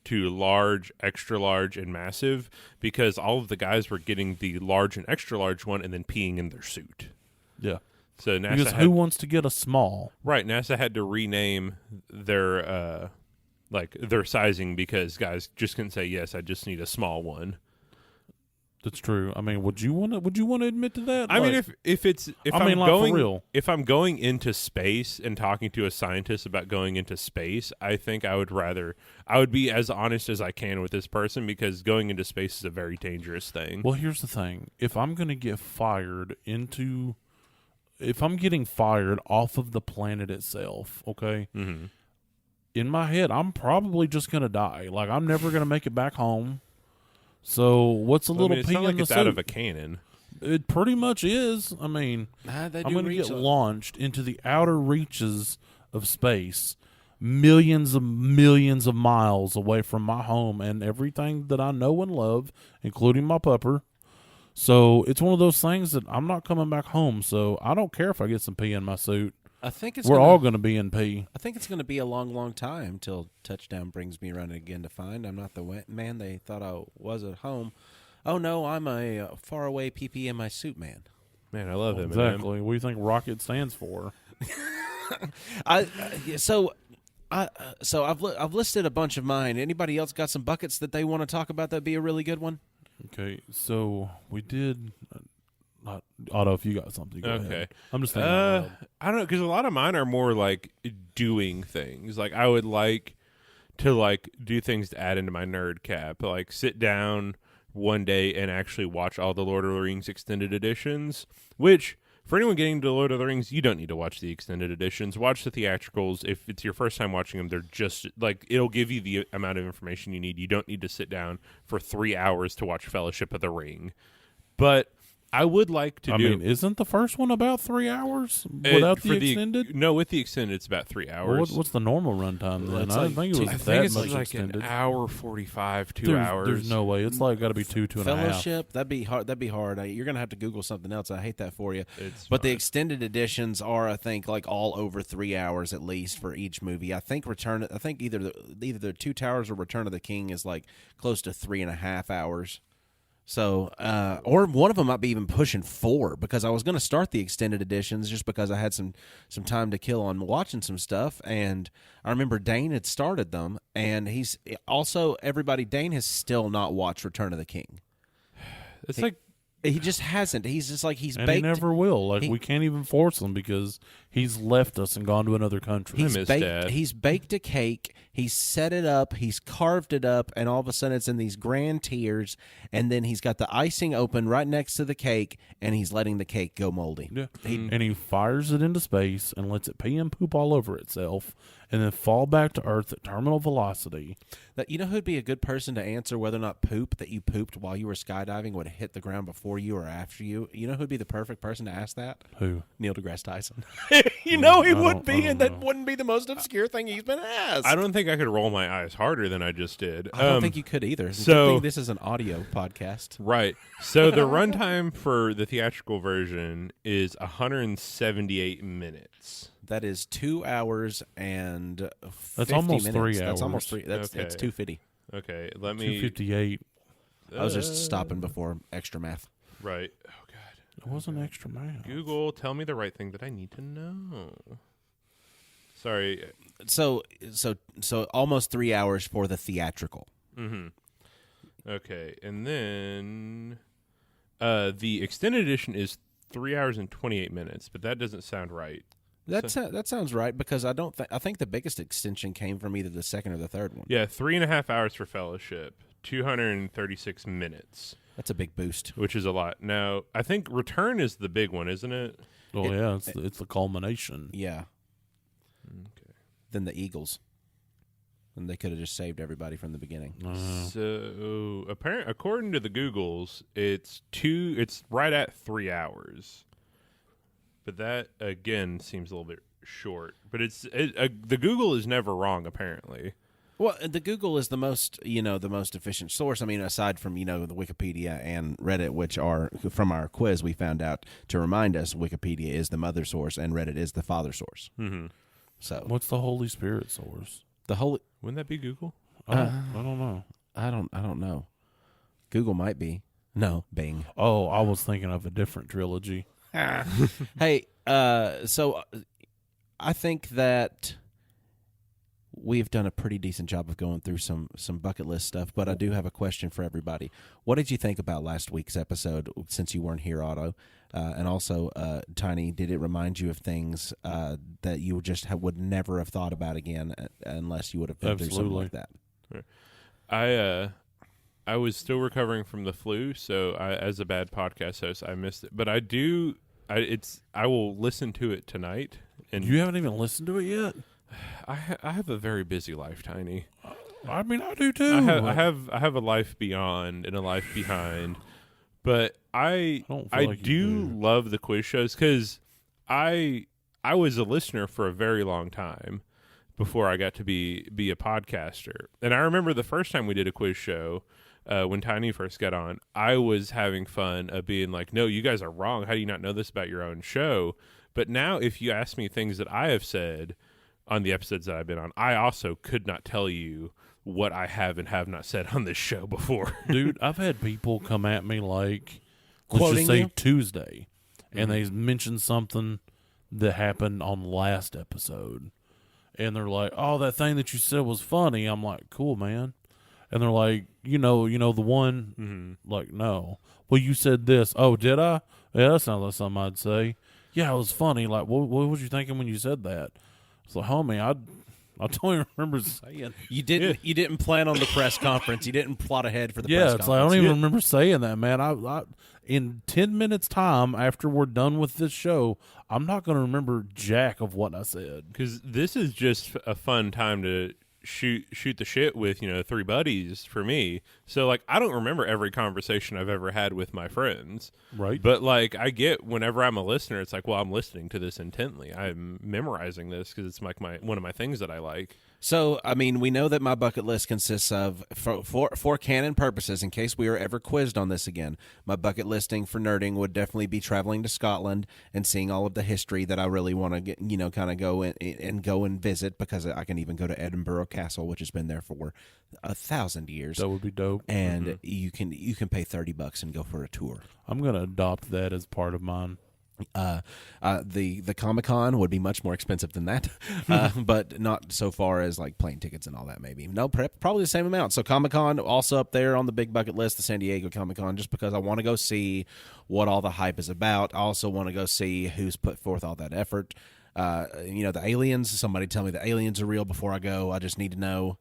S1: extra large, and massive because all of the guys were getting the large and extra large one and then peeing in their suit.
S3: Yeah.
S1: So NASA
S3: Because who wants to get a small?
S1: NASA had to rename their their sizing because guys just couldn't say, yes, I just need a small one.
S3: That's true. I mean, would you want to admit to that?
S1: I mean,
S3: Like,
S1: if
S3: I
S1: I'm
S3: mean, like, for
S1: going
S3: real.
S1: if I'm going into space and talking to a scientist about going into space, I think I would be as honest as I can with this person because going into space is a very dangerous thing.
S3: well, here's the thing. If I'm going to get if I'm getting fired off of the planet itself, okay,
S1: Mm-hmm.
S3: in my head, I'm probably just going to die. Like, I'm never going to make it back home. So what's a little
S1: it's
S3: pee
S1: not
S3: in
S1: like
S3: the
S1: it's
S3: suit?
S1: out of a cannon.
S3: It pretty much is. I mean, I'm going to get launched into the outer reaches of space, millions of miles away from my home and everything that I know and love, including my pupper. So it's one of those things that I'm not coming back home. So I don't care if I get some pee in my suit.
S2: I think it's
S3: We're all going to be in pee.
S2: I think it's going to be a long, long time till touchdown brings me around again to find I'm not the man they thought I was at home. Oh no, I'm a faraway pee in my suit man.
S1: Man, I love him.
S3: Exactly. What do you think rocket stands for?
S2: So I've listed a bunch of mine. Anybody else got some buckets that they want to talk about? That'd be a really good one.
S3: Okay, so we did. Otto, if you got something, go
S1: Okay.
S3: ahead. I'm just thinking. out loud.
S1: I don't know because a lot of mine are more like doing things. Like I would like to do things to add into my nerd cap. Like sit down one day and actually watch all the Lord of the Rings extended editions. Which for anyone getting to Lord of the Rings, you don't need to watch the extended editions. Watch the theatricals. If it's your first time watching them, they're just like it'll give you the amount of information you need. You don't need to sit down for 3 hours to watch Fellowship of the Ring. But I would like to
S3: I
S1: do.
S3: mean, isn't the first one about 3 hours without
S1: for
S3: the extended?
S1: No, with the extended, it's about 3 hours.
S3: Well, what's the normal runtime then?
S2: It's
S3: I
S2: like
S3: didn't think it was
S1: I
S3: that
S1: think it's
S3: much
S1: like
S3: extended.
S1: an hour 45, 2 hours.
S3: There's no way. It's like got to be two and a half.
S2: Fellowship, that'd be hard. You're gonna have to Google something else. I hate that for you.
S1: It's
S2: But the
S1: fine.
S2: extended editions are, I think, like all over 3 hours at least for each movie. I think either the Two Towers or Return of the King is like close to 3.5 hours. So, or one of them might be even pushing 4 because I was going to start the extended editions just because I had some time to kill on watching some stuff. And I remember Dane had started them, and he's also Dane has still not watched Return of the King.
S1: It's like
S2: He just hasn't. He's just like
S3: and
S2: baked.
S3: he never will. Like we can't even force him because he's left us and gone to another country.
S1: I miss Dad.
S2: He's baked a cake. He's set it up. He's carved it up, and all of a sudden it's in these grand tiers. And then he's got the icing open right next to the cake, and he's letting the cake go moldy.
S3: Yeah. And he fires it into space and lets it pee and poop all over itself, and then fall back to Earth at terminal velocity.
S2: That you know who'd be a good person to answer whether or not poop that you pooped while you were skydiving would hit the ground before you or after you? You know who'd be the perfect person to ask that?
S3: Who?
S2: Neil deGrasse Tyson. You know he
S3: I
S2: would
S3: don't
S2: be, and that
S3: know.
S2: wouldn't be the most obscure thing he's been asked.
S1: I don't think I could roll my eyes harder than I just did.
S2: I don't think you could either. Good
S1: so-
S2: thing this is an audio podcast.
S1: Right. So the runtime for the theatrical version is 178 minutes.
S2: That is 2 hours and 50
S3: almost
S2: minutes.
S3: 3
S2: That's almost
S3: hours.
S2: 3. That's
S1: Okay.
S2: it's 250.
S1: Okay, let me.
S3: 258.
S2: I was just stopping before extra math.
S1: Right. Oh God.
S3: It wasn't extra math.
S1: Google, tell me the right thing that I need to know. Sorry.
S2: So almost 3 hours for the theatrical.
S1: Okay, and then the extended edition is 3 hours and 28 minutes, but that doesn't sound right.
S2: That sounds right because I think the biggest extension came from either the second or the third one.
S1: Yeah, 3.5 hours for Fellowship, 236 minutes,
S2: That's a big boost.
S1: which is a lot. Now, I think Return is the big one, isn't it?
S3: Well, yeah, it's the culmination.
S2: Yeah.
S1: Okay.
S2: Than the Eagles. And they could have just saved everybody from the beginning.
S1: So, according to the Googles, it's right at 3 hours. But that again seems a little bit short. But the Google is never wrong, apparently.
S2: Well, the Google is the most efficient source. I mean, aside from, the Wikipedia and Reddit, which are, from our quiz, we found out to remind us Wikipedia is the mother source and Reddit is the father source.
S1: Mm-hmm.
S2: So
S3: What's the Holy Spirit source?
S2: the whole,
S1: Wouldn't that be Google?
S3: I don't know.
S2: I don't know. Google might be. No, Bing.
S3: Oh, I was thinking of a different trilogy.
S2: Hey, so I think that we've done a pretty decent job of going through some bucket list stuff, but I do have a question for everybody. What did you think about last week's episode since you weren't here, Otto? And also, Tiny, did it remind you of things that you just would never have thought about again unless you would have been through something like that?
S1: I was still recovering from the flu, so as a bad podcast host, I missed it. But I will listen to it tonight. And
S3: You haven't even listened to it yet?
S1: I have a very busy life, Tiny.
S3: I mean, I do too.
S1: I have a life beyond and a life behind, but I
S3: don't feel like you
S1: do love the quiz shows because I was a listener for a very long time before I got to be a podcaster, and I remember the first time we did a quiz show. When Tiny first got on, I was having fun of being like, no, you guys are wrong. How do you not know this about your own show? But now if you ask me things that I have said on the episodes that I've been on, I also could not tell you what I have and have not said on this show before.
S3: Dude, I've had people come at me like, let's
S2: Quoting
S3: just say
S2: you?
S3: Tuesday, and they mentioned something that happened on the last episode. And they're like, oh, that thing that you said was funny. I'm like, cool, man. And they're like, you know the one? Like, no. Well, you said this. Oh, did I? Yeah, that sounds like something I'd say. Yeah, it was funny. Like, what was you thinking when you said that? It's like, homie, I don't even remember saying.
S2: You didn't plan on the press conference. You didn't plot ahead for the press
S3: Yeah,
S2: conference.
S3: it's like I don't even remember saying that, man. I in 10 minutes time after we're done with this show, I'm not going to remember jack of what I said.
S1: Because this is just a fun time to shoot the shit with, three buddies for me. So, like, I don't remember every conversation I've ever had with my friends.
S3: Right.
S1: But, like, I get whenever I'm a listener, it's like, well, I'm listening to this intently. I'm memorizing this because it's like one of my things that I like.
S2: So, I mean, we know that my bucket list consists of, for canon purposes, in case we are ever quizzed on this again, my bucket listing for nerding would definitely be traveling to Scotland and seeing all of the history that I really want to get, kind of go and visit, because I can even go to Edinburgh Castle, which has been there for 1,000 years.
S3: That would be dope.
S2: And you can pay $30 and go for a tour.
S3: I'm going to adopt that as part of mine.
S2: The Comic-Con would be much more expensive than that, but not so far as like plane tickets and all that. Maybe probably the same amount. So Comic-Con also up there on the big bucket list, the San Diego Comic-Con, just because I want to go see what all the hype is about. I also want to go see who's put forth all that effort. The aliens. Somebody tell me the aliens are real before I go. I just need to know.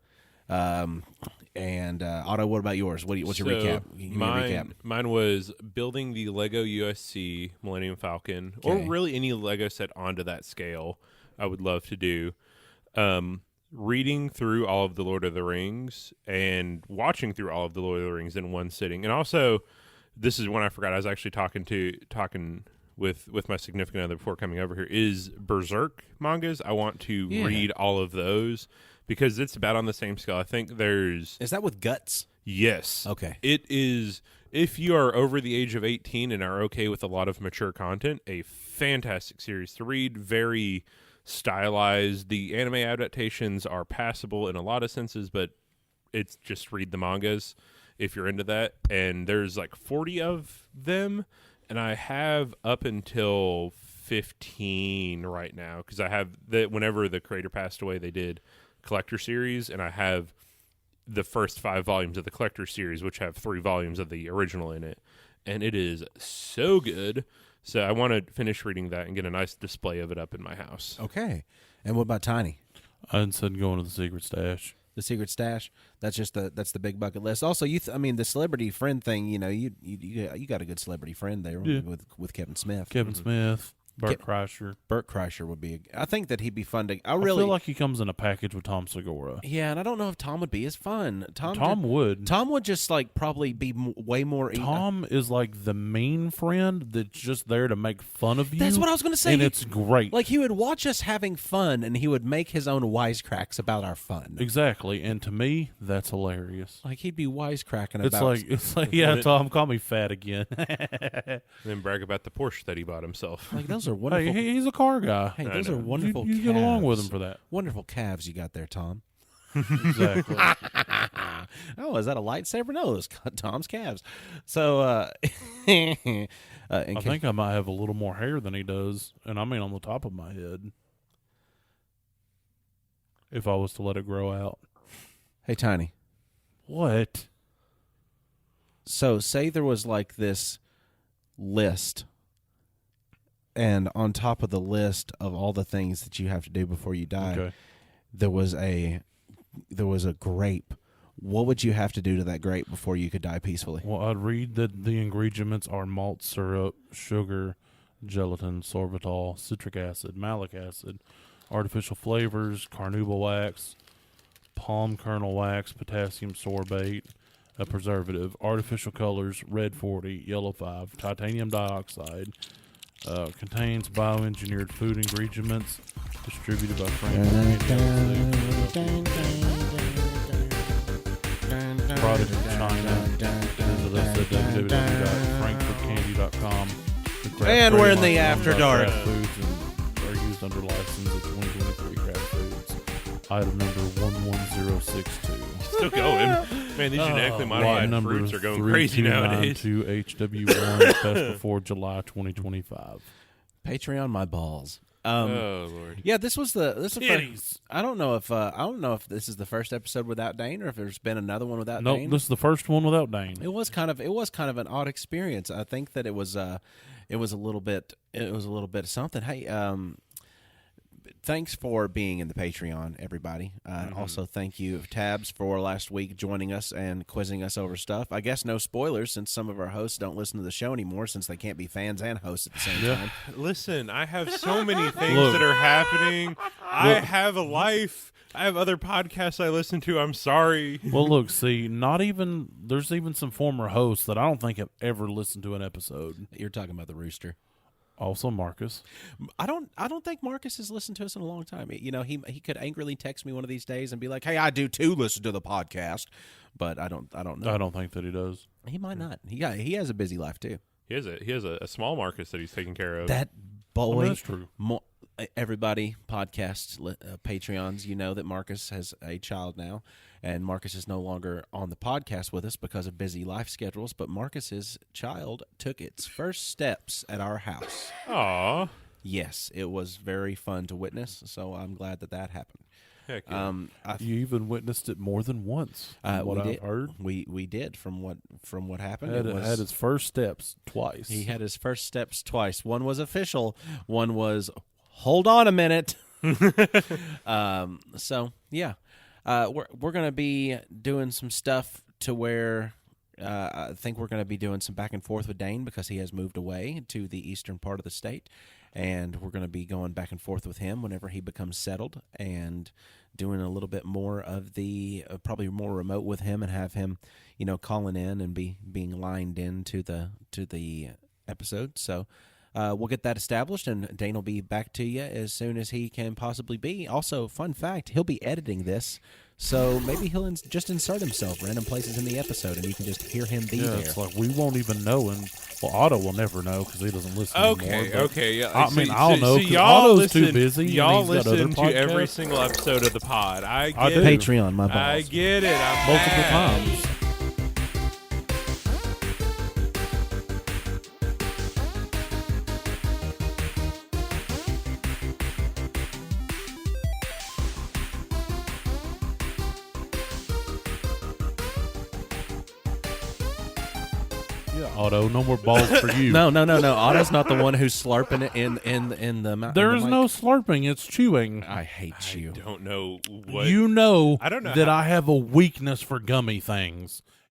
S2: And Otto, what about yours? What's your recap? Give me a recap.
S1: Mine was building the Lego USC Millennium Falcon, or really any Lego set onto that scale. I would love to do. Reading through all of the Lord of the Rings and watching through all of the Lord of the Rings in one sitting. And also, this is one I forgot. I was actually talking with my significant other before coming over here. Is Berserk mangas. I want to read all of those, because it's about on the same scale. I think there's...
S2: Is that with Guts?
S1: Yes.
S2: Okay.
S1: It is, if you are over the age of 18 and are okay with a lot of mature content, a fantastic series to read. Very stylized. The anime adaptations are passable in a lot of senses, but it's just read the mangas if you're into that. And there's like 40 of them, and I have up until 15 right now, because I have whenever the creator passed away, they did collector series, and I have the first 5 volumes of the collector series, which have 3 volumes of the original in it, and it is so good. So I want to finish reading that and get a nice display of it up in my house.
S2: Okay. And what about Tiny?
S3: I said going to the secret stash.
S2: The secret stash. That's just that's the big bucket list. Also, the celebrity friend thing. You got a good celebrity friend there with Kevin Smith.
S3: Kevin Smith. Bert Kreischer.
S2: Bert Kreischer would be. I think that he'd be fun to. I
S3: feel like he comes in a package with Tom Segura.
S2: Yeah, and I don't know if Tom would be as fun.
S3: Tom would.
S2: Tom would just like probably be way more.
S3: Tom is like the mean friend that's just there to make fun of you.
S2: That's what I was going to say.
S3: And it's great.
S2: Like, he would watch us having fun, and he would make his own wisecracks about our fun.
S3: Exactly, and to me, that's hilarious.
S2: Like, he'd be wisecracking about.
S3: It's like, yeah, Tom, call me fat again.
S1: And then brag about the Porsche that he bought himself.
S2: Like, those are wonderful.
S3: Hey, he's a car guy.
S2: Hey, those are wonderful.
S3: You get along with him for that.
S2: Wonderful calves you got there, Tom.
S3: Exactly.
S2: Oh, is that a lightsaber? No, it's Tom's calves. So,
S3: I think I might have a little more hair than he does, and I mean on the top of my head. If I was to let it grow out.
S2: Hey, Tiny.
S3: What?
S2: So, say there was like this list, and on top of the list of all the things that you have to do before you die, there was a grape. What would you have to do to that grape before you could die peacefully?
S3: Well, I'd read that the ingredients are malt syrup, sugar, gelatin, sorbitol, citric acid, malic acid, artificial flavors, carnauba wax, palm kernel wax, potassium sorbate, a preservative, artificial colors, red 40, yellow 5, titanium dioxide. Contains bioengineered food ingredients distributed by product in China. Visit us at www.frankfurtcandy.com.
S2: And we're in the After Dark.
S3: Foods are used under license of 2023 Kraft Foods. Item number 11062.
S1: Still going. Man, these genetically modified fruits are going crazy nowadays.
S3: To HW1 best before July 2025.
S2: Patreon my balls.
S1: Oh Lord.
S2: Yeah, this was the
S3: Titties.
S2: first. I don't know if this is the first episode without Dane, or if there's been another one without
S3: Nope,
S2: Dane.
S3: this is the first one without Dane.
S2: It was kind of an odd experience. I think that it was a little bit something. Hey, thanks for being in the Patreon, everybody. Also, thank you, Tabs, for last week joining us and quizzing us over stuff. I guess no spoilers, since some of our hosts don't listen to the show anymore, since they can't be fans and hosts at the same time.
S1: Listen, I have so many things that are happening. I have a life. I have other podcasts I listen to. I'm sorry.
S3: Well, look, see, there's even some former hosts that I don't think have ever listened to an episode.
S2: You're talking about the Rooster.
S3: Also, Marcus.
S2: I don't think Marcus has listened to us in a long time. You know, he could angrily text me one of these days and be like, "Hey, I do too listen to the podcast," but I don't know.
S3: I don't think that he does.
S2: He might not. He has a busy life too.
S1: He has a small Marcus that he's taking care of.
S2: That boy.
S3: That's true.
S2: Everybody, podcast Patreons, you know that Marcus has a child now, and Marcus is no longer on the podcast with us because of busy life schedules. But Marcus's child took its first steps at our house.
S1: Aw.
S2: Yes, it was very fun to witness. So I'm glad that happened.
S1: Heck yeah.
S3: You even witnessed it more than once. From what I've heard,
S2: we did from what happened.
S3: Had his first steps twice.
S2: He had his first steps twice. One was official. One was hold on a minute. So yeah, we're gonna be doing some stuff to where I think we're gonna be doing some back and forth with Dane because he has moved away to the eastern part of the state, and we're gonna be going back and forth with him whenever he becomes settled and doing a little bit more of the probably more remote with him and have him, you know, calling in and being lined into the episode. So. We'll get that established, and Dane will be back to you as soon as he can possibly be. Also, fun fact, he'll be editing this, so maybe he'll just insert himself random places in the episode, and you can just hear him be there.
S3: It's like we won't even know, and Otto will never know because he doesn't listen anymore. But
S1: Okay, yeah.
S3: I mean, I'll know because Otto's too busy.
S1: Y'all
S3: and he's got other
S1: listen to every
S3: podcasts.
S1: single episode of the pod. I
S3: I
S1: get
S3: do.
S1: it.
S2: Patreon, my balls.
S1: I get it. I'm
S3: multiple
S1: mad.
S3: times. Yeah, Otto, no more balls for you.
S2: No. Otto's not the one who's slurping it in the mouth.
S3: There is no slurping; it's chewing.
S2: I hate you.
S1: Don't know what.
S3: You know
S1: I don't know
S3: that
S1: how-
S3: I have a weakness for gummy things.